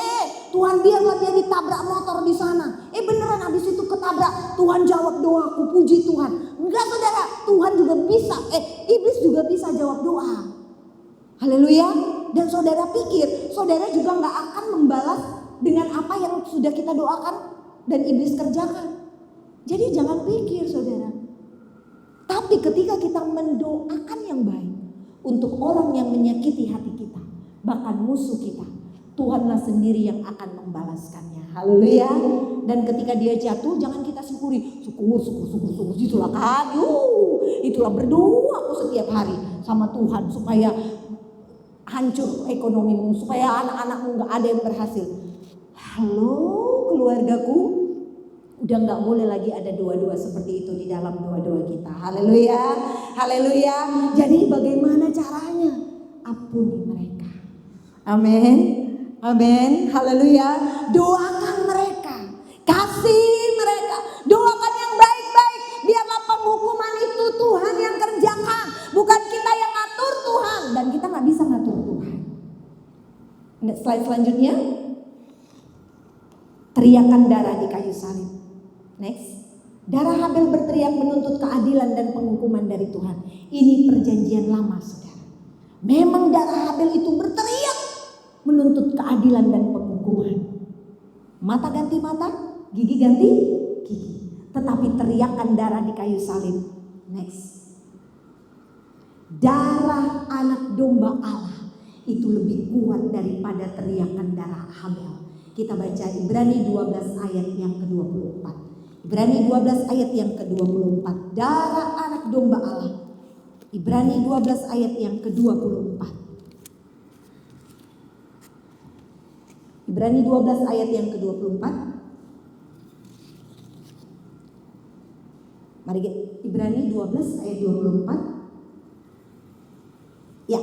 Tuhan biarlah dia ditabrak motor di sana. Beneran habis itu ketabrak. Tuhan jawab doaku, puji Tuhan. Enggak saudara, Tuhan juga bisa. Iblis juga bisa jawab doa. Haleluya. Dan saudara pikir, saudara juga gak akan membalas dengan apa yang sudah kita doakan dan iblis kerjakan. Jadi jangan pikir saudara. Tapi ketika kita mendoakan yang baik untuk orang yang menyakiti hati kita, bahkan musuh kita, Tuhanlah sendiri yang akan membalaskannya. Haleluya. Dan ketika dia jatuh, jangan kita syukuri. Syukur. Itulah kan. Itulah berdoa aku setiap hari sama Tuhan supaya hancur ekonomimu, supaya anak-anakmu gak ada yang berhasil. Halo keluargaku, udah gak boleh lagi ada doa-doa seperti itu di dalam doa-doa kita. Haleluya, haleluya. Jadi bagaimana caranya? Ampuni mereka. Amin, amin, haleluya. Doakan mereka, kasih mereka, doakan yang baik-baik. Biarlah penghukuman itu Tuhan yang kerjakan, bukan kita yang ngatur Tuhan. Dan kita gak bisa ngatur Tuhan. Slide selanjutnya. Teriakan darah di kayu salib. Next. Darah Habel berteriak menuntut keadilan dan penghukuman dari Tuhan. Ini perjanjian lama saudara. Memang darah Habel itu berteriak menuntut keadilan dan penghukuman. Mata ganti mata, gigi ganti gigi. Tetapi teriakan darah di kayu salib. Next. Darah anak domba Allah itu lebih kuat daripada teriakan darah Habel. Kita baca Ibrani 12 ayat yang ke-24. Ibrani 12 ayat yang ke-24. Darah anak domba Allah. Ibrani 12 ayat yang ke-24. Ibrani 12 ayat yang ke-24. Mari Ibrani 12 ayat 24. Ya,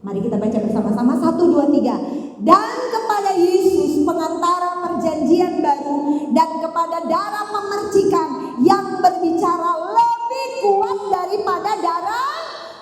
mari kita baca bersama-sama. 1, 2, 3. Dan kepada Yesus pengantara perjanjian baru dan kepada darah pemercikan yang berbicara lebih kuat daripada darah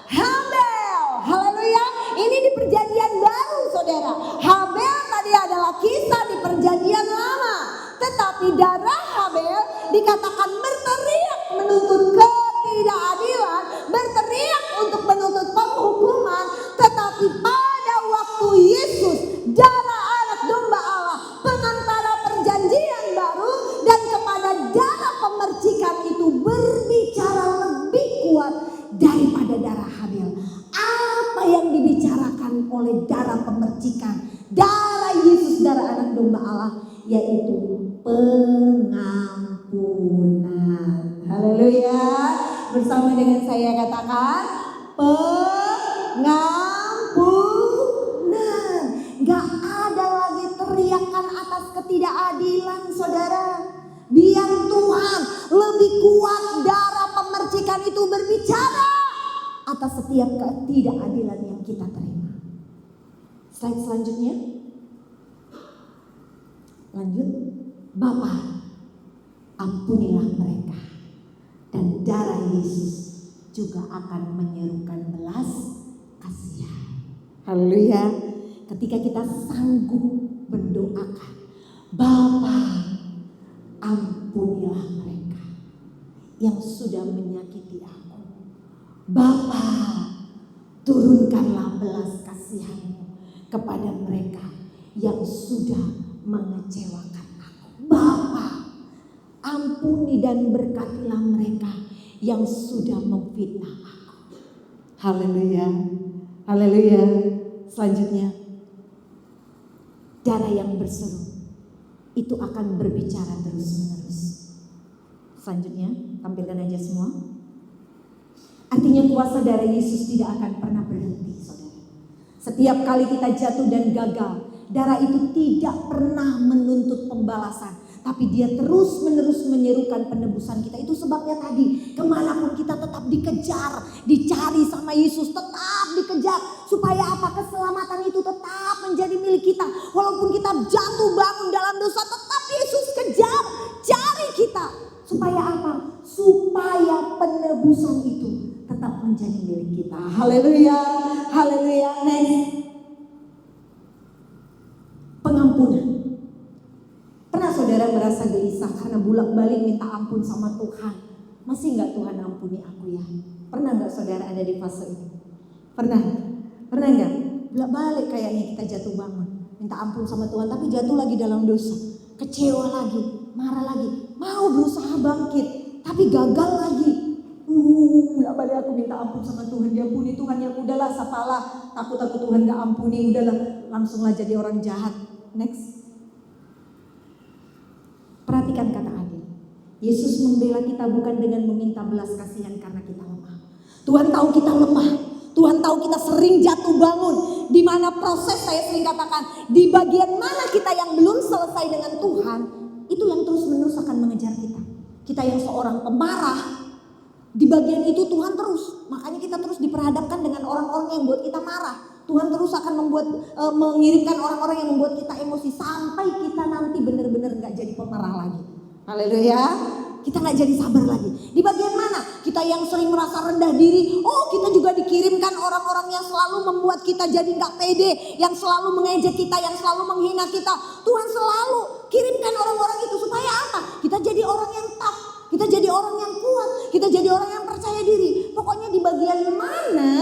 Habel. Haleluya. Ini di perjanjian baru saudara. Habel tadi adalah kisah di perjanjian lama. Tetapi darah Habel dikatakan berteriak menuntut ketidakadilan, berteriak untuk menuntut penghukuman. Tetapi pada waktu Yesus, darah anak domba Allah, pengantara perjanjian baru dan kepada darah pemercikan itu berbicara lebih kuat daripada darah Habel. Apa yang dibicarakan oleh darah pemercikan, darah Yesus, darah anak domba Allah, yaitu pengampunan. Haleluya. Bersama dengan saya katakan pengampunan. Gak ada lagi teriakan atas ketidakadilan saudara. Biar Tuhan lebih kuat, darah pemercikan itu berbicara atas setiap ketidakadilan yang kita terima. Slide selanjutnya. Lanjut. Bapa, ampunilah mereka. Dan darah Yesus juga akan menyerukan belas kasihan. Haleluya. Ketika kita sanggup mendoakan, Bapa, ampunilah mereka yang sudah menyakiti aku. Bapa, turunkanlah belas kasihan-Mu kepada mereka yang sudah mengecewakan aku. Bapa, ampuni dan berkatilah mereka yang sudah memfitnah aku. Haleluya. Haleluya. Selanjutnya, darah yang berseru itu akan berbicara terus-menerus. Selanjutnya, tampilkan aja semua. Artinya kuasa darah Yesus tidak akan pernah berhenti, saudara. Setiap kali kita jatuh dan gagal, darah itu tidak pernah menuntut pembalasan. Tapi dia terus menerus menyerukan penebusan kita. Itu sebabnya tadi kemanapun kita tetap dikejar, dicari sama Yesus, tetap dikejar. Supaya apa? Keselamatan itu tetap menjadi milik kita. Walaupun kita jatuh bangun dalam dosa, tetap Yesus kejar, cari kita. Supaya apa? Supaya penebusan itu tetap menjadi milik kita. Haleluya, pengampunan. Pernah saudara merasa gelisah karena bolak-balik minta ampun sama Tuhan? Masih nggak Tuhan ampuni aku ya? Pernah nggak saudara ada di fase ini? Pernah? Pernah nggak? Bolak-balik kayaknya kita jatuh bangun, minta ampun sama Tuhan, tapi jatuh lagi dalam dosa, kecewa lagi, marah lagi, mau berusaha bangkit, tapi gagal lagi. Bolak-balik aku minta ampun sama Tuhan, diampuni Tuhan, yang udahlah sapalah, takut Tuhan gak ampuni, udahlah langsunglah jadi orang jahat. Next. Perhatikan kata adil. Yesus membela kita bukan dengan meminta belas kasihan karena kita lemah. Tuhan tahu kita lemah. Tuhan tahu kita sering jatuh bangun. Di mana proses, saya sering katakan, di bagian mana kita yang belum selesai dengan Tuhan, itu yang terus-menerus akan mengejar kita. Kita yang seorang pemarah, di bagian itu Tuhan terus. Makanya kita terus diperhadapkan dengan orang-orang yang buat kita marah. Tuhan terus akan mengirimkan orang-orang yang membuat kita emosi sampai kita nanti benar-benar gak jadi pemarah lagi. Haleluya. Kita gak jadi sabar lagi. Di bagian mana? Kita yang sering merasa rendah diri. Oh, kita juga dikirimkan orang-orang yang selalu membuat kita jadi gak pede, yang selalu mengejek kita, yang selalu menghina kita. Tuhan selalu kirimkan orang-orang itu supaya apa? Kita jadi orang yang tough, kita jadi orang yang kuat, kita jadi orang yang percaya diri. Pokoknya di bagian mana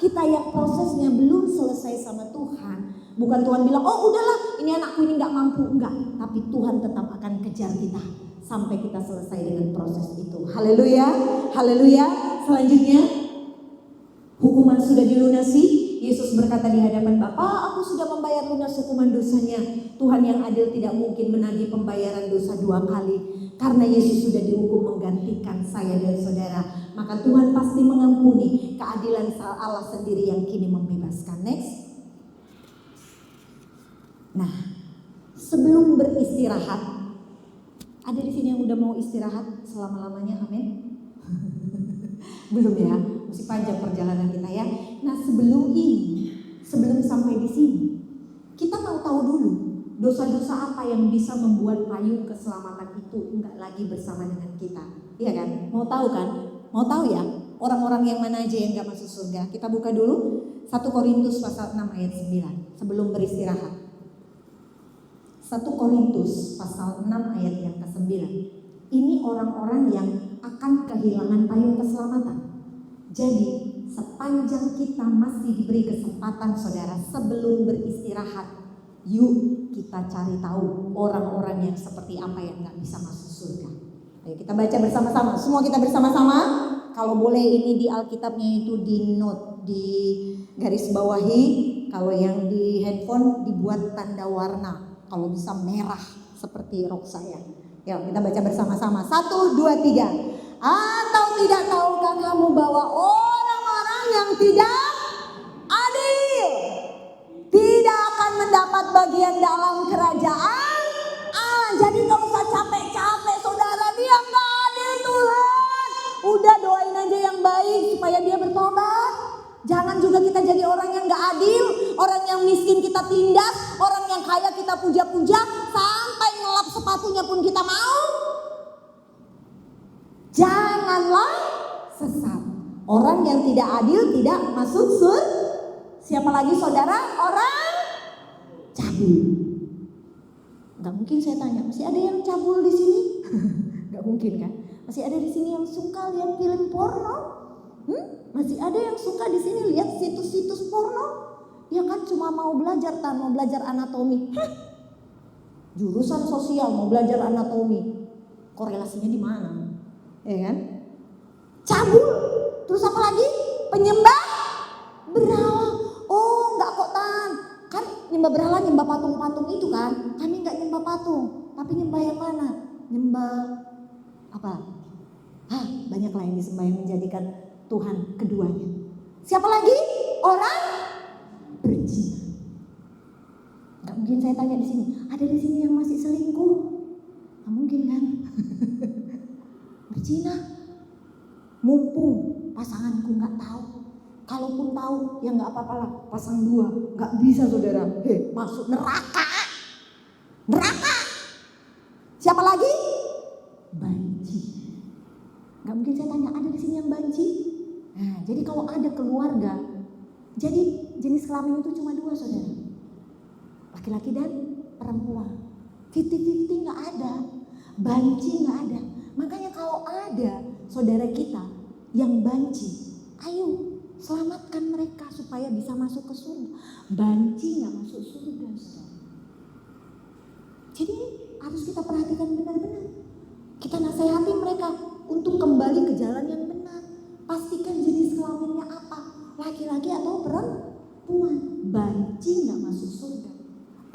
kita yang prosesnya belum selesai sama Tuhan, bukan Tuhan bilang, oh udahlah ini anakku ini gak mampu, enggak. Tapi Tuhan tetap akan kejar kita sampai kita selesai dengan proses itu. Haleluya, haleluya. Selanjutnya, hukuman sudah dilunasi. Yesus berkata di hadapan Bapa, aku sudah membayar lunas hukuman dosanya. Tuhan yang adil tidak mungkin menagih pembayaran dosa 2 kali. Karena Yesus sudah dihukum menggantikan saya dan saudara, maka Tuhan pasti mengampuni. Keadilan Allah sendiri yang kini membebaskan. Next. Nah, sebelum beristirahat, ada di sini yang udah mau istirahat selama-lamanya, amin? Belum ya, masih panjang perjalanan kita ya. Nah, sebelum sampai di sini, kita mau tahu dulu dosa-dosa apa yang bisa membuat payung keselamatan itu enggak lagi bersama dengan kita. Iya kan? Mau tahu kan? Mau tahu ya? Orang-orang yang mana aja yang enggak masuk surga? Kita buka dulu 1 Korintus pasal 6 ayat 9 sebelum beristirahat. 1 Korintus pasal 6 ayat yang ke-9. Ini orang-orang yang akan kehilangan payung keselamatan. Jadi sepanjang kita masih diberi kesempatan saudara sebelum beristirahat, yuk kita cari tahu orang-orang yang seperti apa yang gak bisa masuk surga. Ayo kita baca bersama-sama. Semua kita bersama-sama. Kalau boleh ini di Alkitabnya itu di note, di garis bawahi. Kalau yang di handphone dibuat tanda warna. Kalau bisa merah seperti rok saya. Yuk kita baca bersama-sama. 1, 2, 3. Atau tidak tahukah kamu bahwa orang-orang yang tidak adil tidak akan mendapat bagian dalam kerajaan Allah. Jadi gak usah capek-capek saudara, dia gak adil Tuhan. Udah doain aja yang baik supaya dia bertobat. Jangan juga kita jadi orang yang gak adil, orang yang miskin kita tindas, orang yang kaya kita puja-puja, sampai ngelap sepatunya pun kita mau. Janganlah sesat. Orang yang tidak adil tidak masuk surga. Siapa lagi saudara? Orang cabul. Gak mungkin saya tanya, masih ada yang cabul di sini? Gak mungkin kan? Masih ada di sini yang suka lihat film porno? Masih ada yang suka di sini lihat situs-situs porno? Ya kan cuma mau belajar mau belajar anatomi. Jurusan sosial mau belajar anatomi. Korelasinya di mana? Ya kan? Cabul. Terus apa lagi? Penyembah berhala. Oh enggak kok Tan. Kan nyembah berhala nyembah patung-patung itu kan. Kami enggak nyembah patung. Tapi nyembah yang mana? Nyembah apa? Banyak lah yang disembah yang menjadikan Tuhan keduanya. Siapa lagi? Orang berzina. Enggak mungkin saya tanya di sini. Ada di sini yang masih selingkuh? Enggak mungkin kan? Berzina. Mumpung pasanganku enggak tahu. Kalaupun tahu ya enggak apa-apa lah, pasang 2. Enggak bisa saudara. Masuk neraka. Neraka. Siapa lagi? Banci. Enggak mungkin saya tanya, ada di sini yang banci? Nah, jadi kalau ada keluarga, jadi jenis kelamin itu cuma 2 saudara. Laki-laki dan perempuan. 50-50 nggak ada, banci nggak ada. Makanya kalau ada saudara kita yang banci, ayo selamatkan mereka supaya bisa masuk ke surga. Banci nggak masuk surga, saudara. Jadi harus kita perhatikan benar-benar. Kita nasihati mereka untuk kembali ke jalan yang benar. Pastikan jenis kelaminnya apa, laki-laki atau perempuan. Banci nggak masuk surga.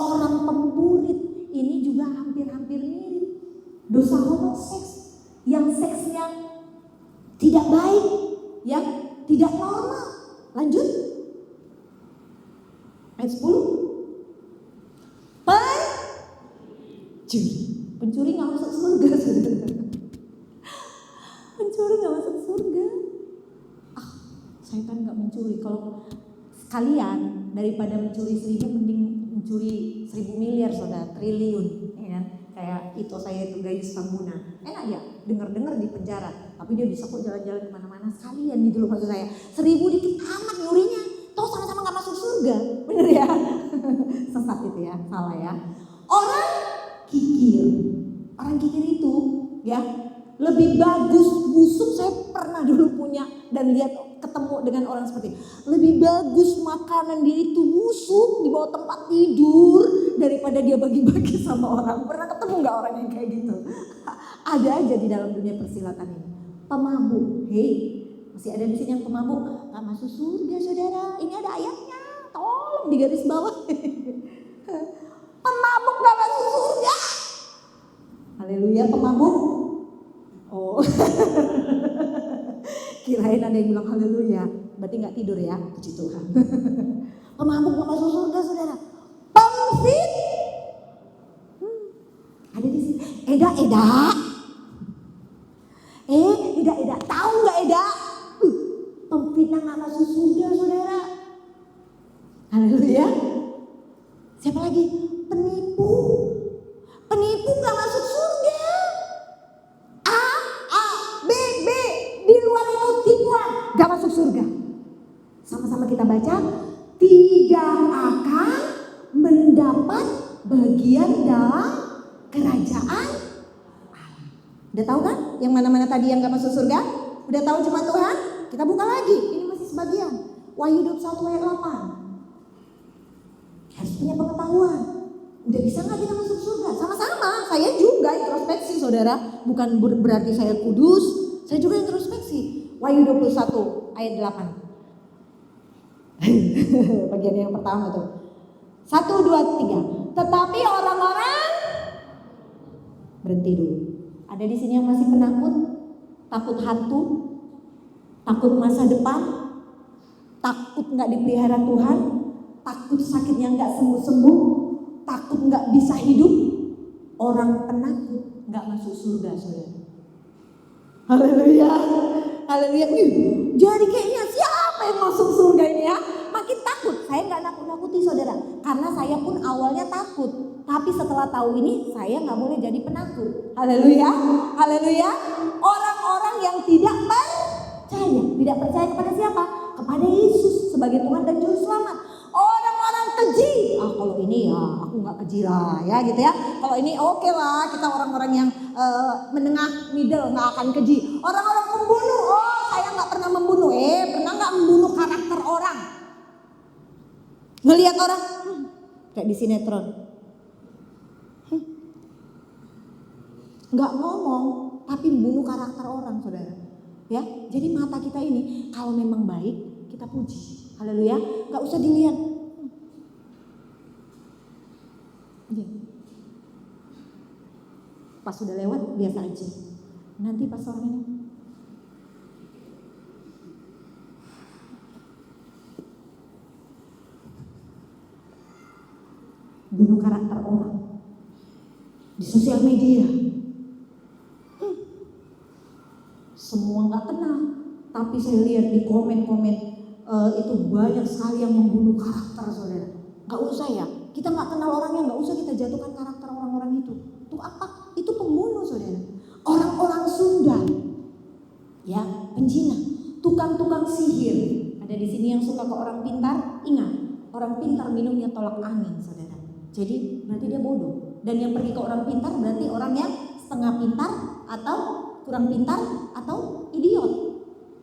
Orang pemburit ini juga hampir-hampir mirip. Dosa homoseks, yang seksnya tidak baik, yang tidak normal. Lanjut. Ayat 10. Pencuri nggak masuk surga, saudara. Pencuri nggak masuk surga. Saya kan nggak mencuri. Kalau sekalian daripada mencuri 1000, mending mencuri 1000 miliar, saudara, triliun, ya kan? Kayak itu saya itu Gayus Tambuna. Enak ya, dengar-dengar di penjara, tapi dia bisa kok jalan-jalan kemana-mana sekalian gitu loh maksud saya. 1000 dikit amat nyurinya, toh sama-sama nggak masuk surga, bener ya? Sesat itu ya, salah ya. Orang kikir itu ya lebih bagus busuk. Saya pernah dulu punya dan lihat ketemu dengan orang seperti itu. Lebih bagus makanan dia itu busuk di bawah tempat tidur daripada dia bagi-bagi sama orang. Pernah ketemu nggak orang yang kayak gitu? Ada aja di dalam dunia persilatan ini. Pemabuk, masih ada di sini yang pemabuk nggak masuk surga, saudara. Ini ada ayatnya, tolong digaris bawah. Pemabuk gak masuk surga. Haleluya, pemabuk. Oh. Kirain ada yang bilang haleluya. Berarti gak tidur ya, puji Tuhan. Pemabuk gak masuk surga, saudara. Pemfit. Ada di sini. Eda. Eda. Tahu gak Eda? Pemfitnah gak masuk surga, saudara. Haleluya. Siapa lagi? Penipu gak masuk surga. B, di luar itu tipuan, gak masuk surga. Sama-sama kita baca, tidak akan mendapat bagian dalam kerajaan Allah. Udah tahu kan yang mana-mana tadi yang gak masuk surga? Udah tahu cuma Tuhan? Kita buka lagi, ini masih sebagian. Wahyu 21 ayat 8. Harus punya pengetahuan. Udah bisa gak kita masuk surga? Sama-sama, saya juga introspeksi, saudara. Bukan berarti saya kudus, saya juga introspeksi. Wahyu 21 ayat 8. Bagian yang pertama tuh. 1, 2, 3. Tetapi orang-orang, berhenti dulu. Ada di sini yang masih penakut, takut hantu, takut masa depan, takut gak dipelihara Tuhan, takut sakitnya gak sembuh-sembuh, takut gak bisa hidup. Orang penakut gak masuk surga, saudara. Haleluya. Haleluya. Jadi kayaknya siapa yang masuk surga ini ya? Makin takut. Saya gak nakut-nakuti, saudara. Karena saya pun awalnya takut. Tapi setelah tahu ini saya gak boleh jadi penakut. Haleluya. Haleluya. Orang-orang yang tidak percaya. Tidak percaya kepada siapa? Kepada Yesus sebagai Tuhan dan Juru Selamat. Orang-orang keji. Kalau ini ya aku gak keji lah ya gitu ya. Kalau ini oke lah, kita orang-orang yang menengah middle gak akan keji. Orang-orang pembunuh, saya gak pernah membunuh. Pernah gak membunuh karakter orang? Ngelihat orang kayak di sinetron, gak ngomong tapi membunuh karakter orang, saudara. Ya, jadi mata kita ini kalau memang baik kita puji. Haleluya, gak usah dilihat. Pas sudah lewat biasa aja. Nanti pas orang ini bunuh karakter orang di sosial media. Semua gak kenal, tapi saya lihat di komen-komen itu banyak sekali yang membunuh karakter, saudara. Gak usah ya, kita gak kenal orangnya, gak usah kita jatuhkan karakter orang-orang itu. Itu apa? Itu pembunuh, saudara. Orang-orang Sunda, ya, penjina, tukang-tukang sihir. Ada di sini yang suka ke orang pintar, ingat, orang pintar minumnya tolak angin, saudara. Jadi berarti dia bodoh. Dan yang pergi ke orang pintar berarti orang yang setengah pintar atau kurang pintar atau idiot.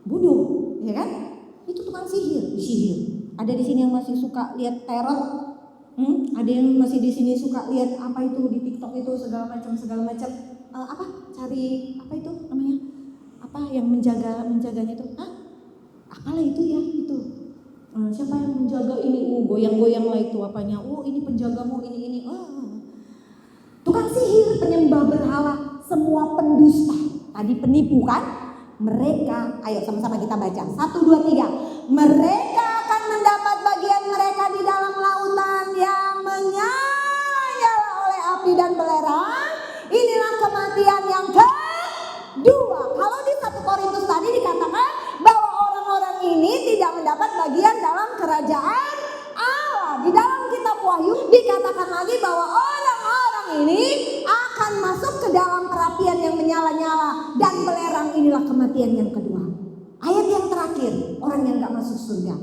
Bodoh, ya kan? Itu tukang sihir. Ada di sini yang masih suka lihat teror. Ada yang masih di sini suka lihat apa itu di TikTok itu segala macam. Cari apa itu namanya? Apa yang menjaganya itu? Apalah itu ya itu. Siapa yang menjaga ini? Goyang-goyang lah itu apanya? Ini penjagamu ini. Tukang sihir, penyembah berhala, semua pendusta. Tadi penipu kan? Mereka, ayo sama-sama kita baca. 1, 2, 3. Mereka akan mendapat bagian mereka di dalam lautan yang menyala oleh api dan belerang. Inilah kematian yang kedua. Kalau di 1 Korintus tadi dikatakan bahwa orang-orang ini tidak mendapat bagian dalam kerajaan Allah. Di dalam kitab Wahyu dikatakan lagi bahwa orang-orang ini akan masuk ke dalam perapian yang menyala-nyala dan belerang. Inilah kematian yang kedua. Ayat yang terakhir, orang yang gak masuk surga.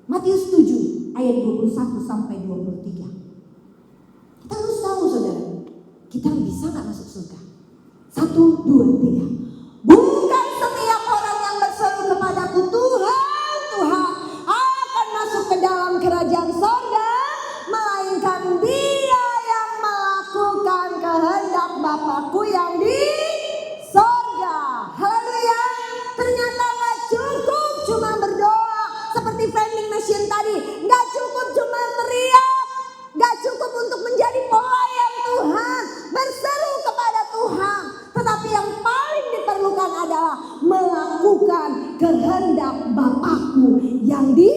Matius 7 ayat 21 sampai 23. Kita harus tahu saudara, kita bisa gak masuk surga? 1, 2, 3. Bukan setiap orang yang berseru kepadaku Tuhan, Tuhan akan masuk ke dalam kerajaan sorga, melainkan dia yang melakukan kehendak Bapakku yang di sorga. Haleluya. Ternyata gak cukup cuma berdoa seperti vending machine tadi. Gak cukup cuma teriak. Gak cukup untuk menjadi pelayan Tuhan, berseru kepada Tuhan. Tetapi yang paling diperlukan adalah melakukan kehendak Bapakku yang di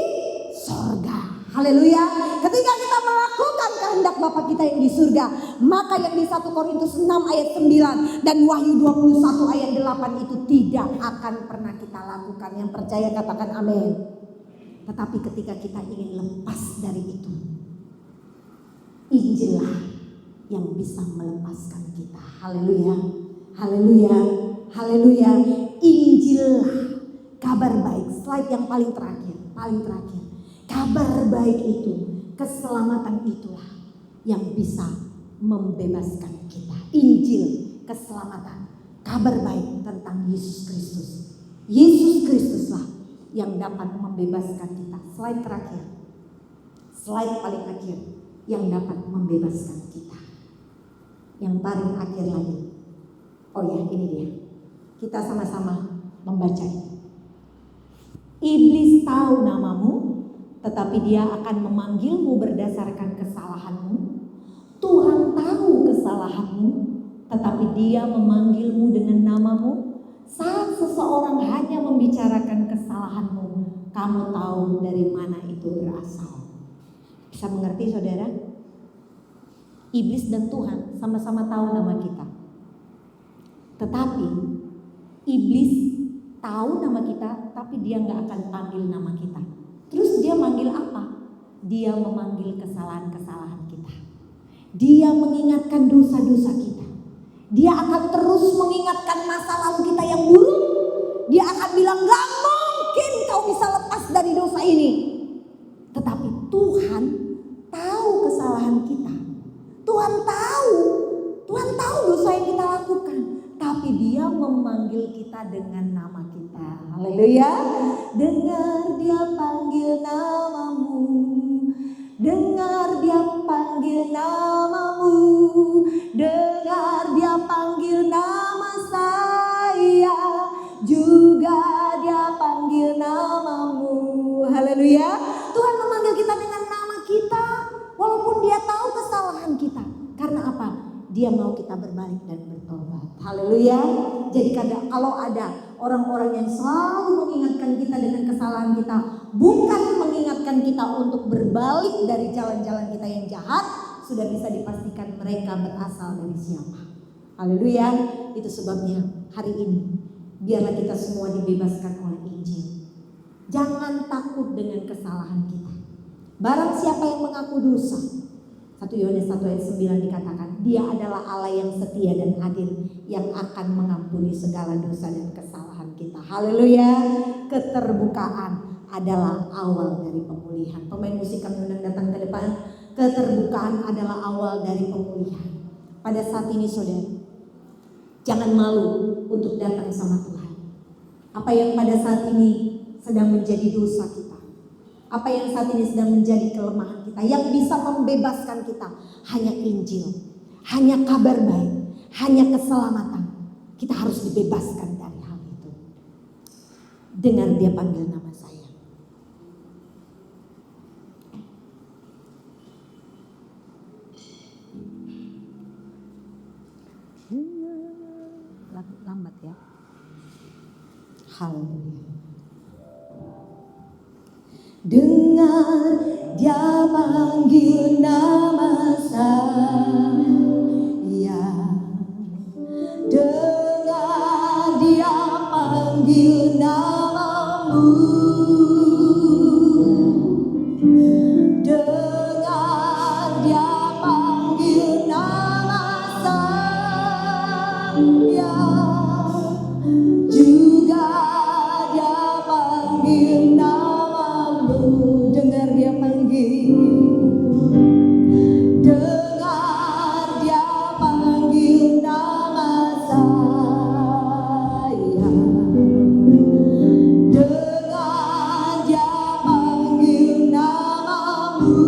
sorga. Haleluya. Ketika kita melakukan kehendak Bapa kita yang di surga, maka yang di 1 Korintus 6 ayat 9 dan Wahyu 21 ayat 8 itu tidak akan pernah kita lakukan. Yang percaya katakan amin. Tetapi ketika kita ingin lepas dari itu, Injillah yang bisa melepaskan kita. Haleluya. Haleluya. Haleluya. Injillah, kabar baik. Slide yang paling terakhir. Kabar baik itu, keselamatan itulah yang bisa membebaskan kita. Injil, keselamatan, kabar baik tentang Yesus Kristus. Yesus Kristuslah yang dapat membebaskan kita. Slide terakhir. Slide paling akhir yang dapat membebaskan kita. Yang paling akhir lagi. Oh ya, ini dia. Kita sama-sama membaca ini. Iblis tahu namamu, tetapi dia akan memanggilmu berdasarkan kesalahanmu. Tuhan tahu kesalahanmu, tetapi dia memanggilmu dengan namamu. Saat seseorang hanya membicarakan kesalahanmu, kamu tahu dari mana itu berasal. Bisa mengerti saudara? Iblis dan Tuhan sama-sama tahu nama kita. Tetapi iblis tahu nama kita, tapi dia gak akan panggil nama kita. Terus dia manggil apa? Dia memanggil kesalahan-kesalahan kita. Dia mengingatkan dosa-dosa kita. Dia akan terus mengingatkan masa lalu kita yang buruk. Dia akan bilang gak mungkin kau bisa lepas dari dosa ini. Tetapi Tuhan tahu kesalahan kita. Tuhan tahu dosa yang kita lakukan. Tapi dia memanggil kita dengan nama kita. Haleluya. Dengar dia panggil namamu. Dengar dia panggil namamu. Dengar dia panggil nama saya. Juga dia panggil namamu. Haleluya. Tuhan memanggil kita dengan nama kita. Walaupun dia tahu kesalahan kita. Karena apa? Dia mau kita berbalik dan bertobat. Haleluya. Jadi kalau ada orang-orang yang selalu mengingatkan kita dengan kesalahan kita, bukan mengingatkan kita untuk berbalik dari jalan-jalan kita yang jahat, sudah bisa dipastikan mereka berasal dari siapa. Haleluya. Itu sebabnya hari ini biarlah kita semua dibebaskan oleh Injil. Jangan takut dengan kesalahan kita. Barang siapa yang mengaku dosa, 1 Yohanes 1 ayat 9 dikatakan, dia adalah Allah yang setia dan adil yang akan mengampuni segala dosa dan kesalahan kita. Haleluya. Keterbukaan adalah awal dari pemulihan. Pemain musik kami undang datang ke depan. Keterbukaan adalah awal dari pemulihan. Pada saat ini saudara, jangan malu untuk datang sama Tuhan. Apa yang pada saat ini sedang menjadi dosa kita, apa yang saat ini sedang menjadi kelemahan kita, yang bisa membebaskan kita hanya Injil, hanya kabar baik, hanya keselamatan. Kita harus dibebaskan dari hal itu. Dengar dia panggil nama saya. Lambat ya. Haleluya. Dengar dia panggil nama saya. Dengar dia panggil namamu. Dengar dia panggil nama saya. Juga dia panggil namamu. Dengar dia panggil. Dengar dia panggil nama saya. Dengar dia panggil namamu.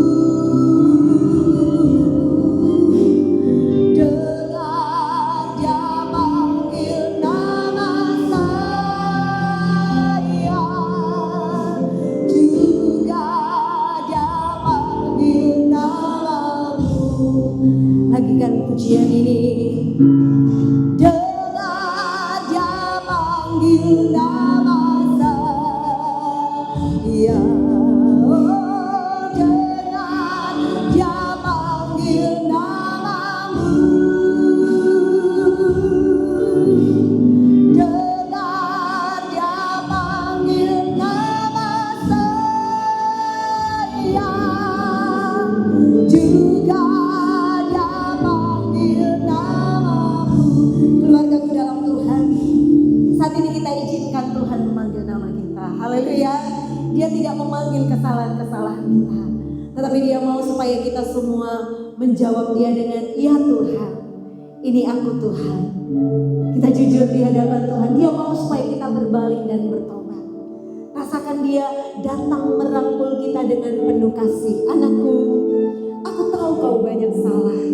Dengar dia panggil nama saya. Juga dia panggil namamu. Lagikan pujian ini. Dengar dia panggil nama saya. Dengar dia panggil namamu. Dengar dia panggil nama saya. Juga dia panggil namamu. Keluargaku dalam Tuhan, saat ini kita izinkan Tuhan memanggil nama kita. Haleluya. Dia tidak memanggil kesalahan-kesalahan kita, tetapi dia mau supaya kita semua menjawab dia dengan ya Tuhan, ini aku Tuhan. Kita jujur di hadapan Tuhan. Dia mau supaya kita berbalik dan bertobat. Rasakan dia datang merangkul kita dengan penuh kasih. Anakku, aku tahu kau banyak salah,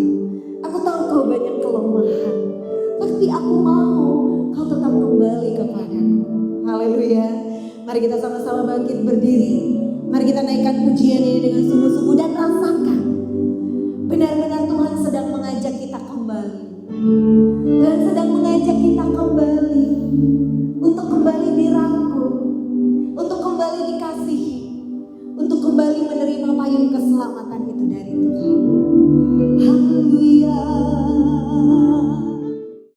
aku tahu kau banyak kelemahan, tapi aku mau kau tetap kembali kepadaku. Haleluya. Mari kita sama-sama bangkit berdiri. Mari kita naikkan pujian ini dengan sungguh-sungguh dan rasakan benar-benar Tuhan sedang mengajak kita kembali. Tuhan sedang mengajak kita kembali untuk kembali dirangkul, untuk kembali dikasihi, untuk kembali menerima payung keselamatan itu dari Tuhan.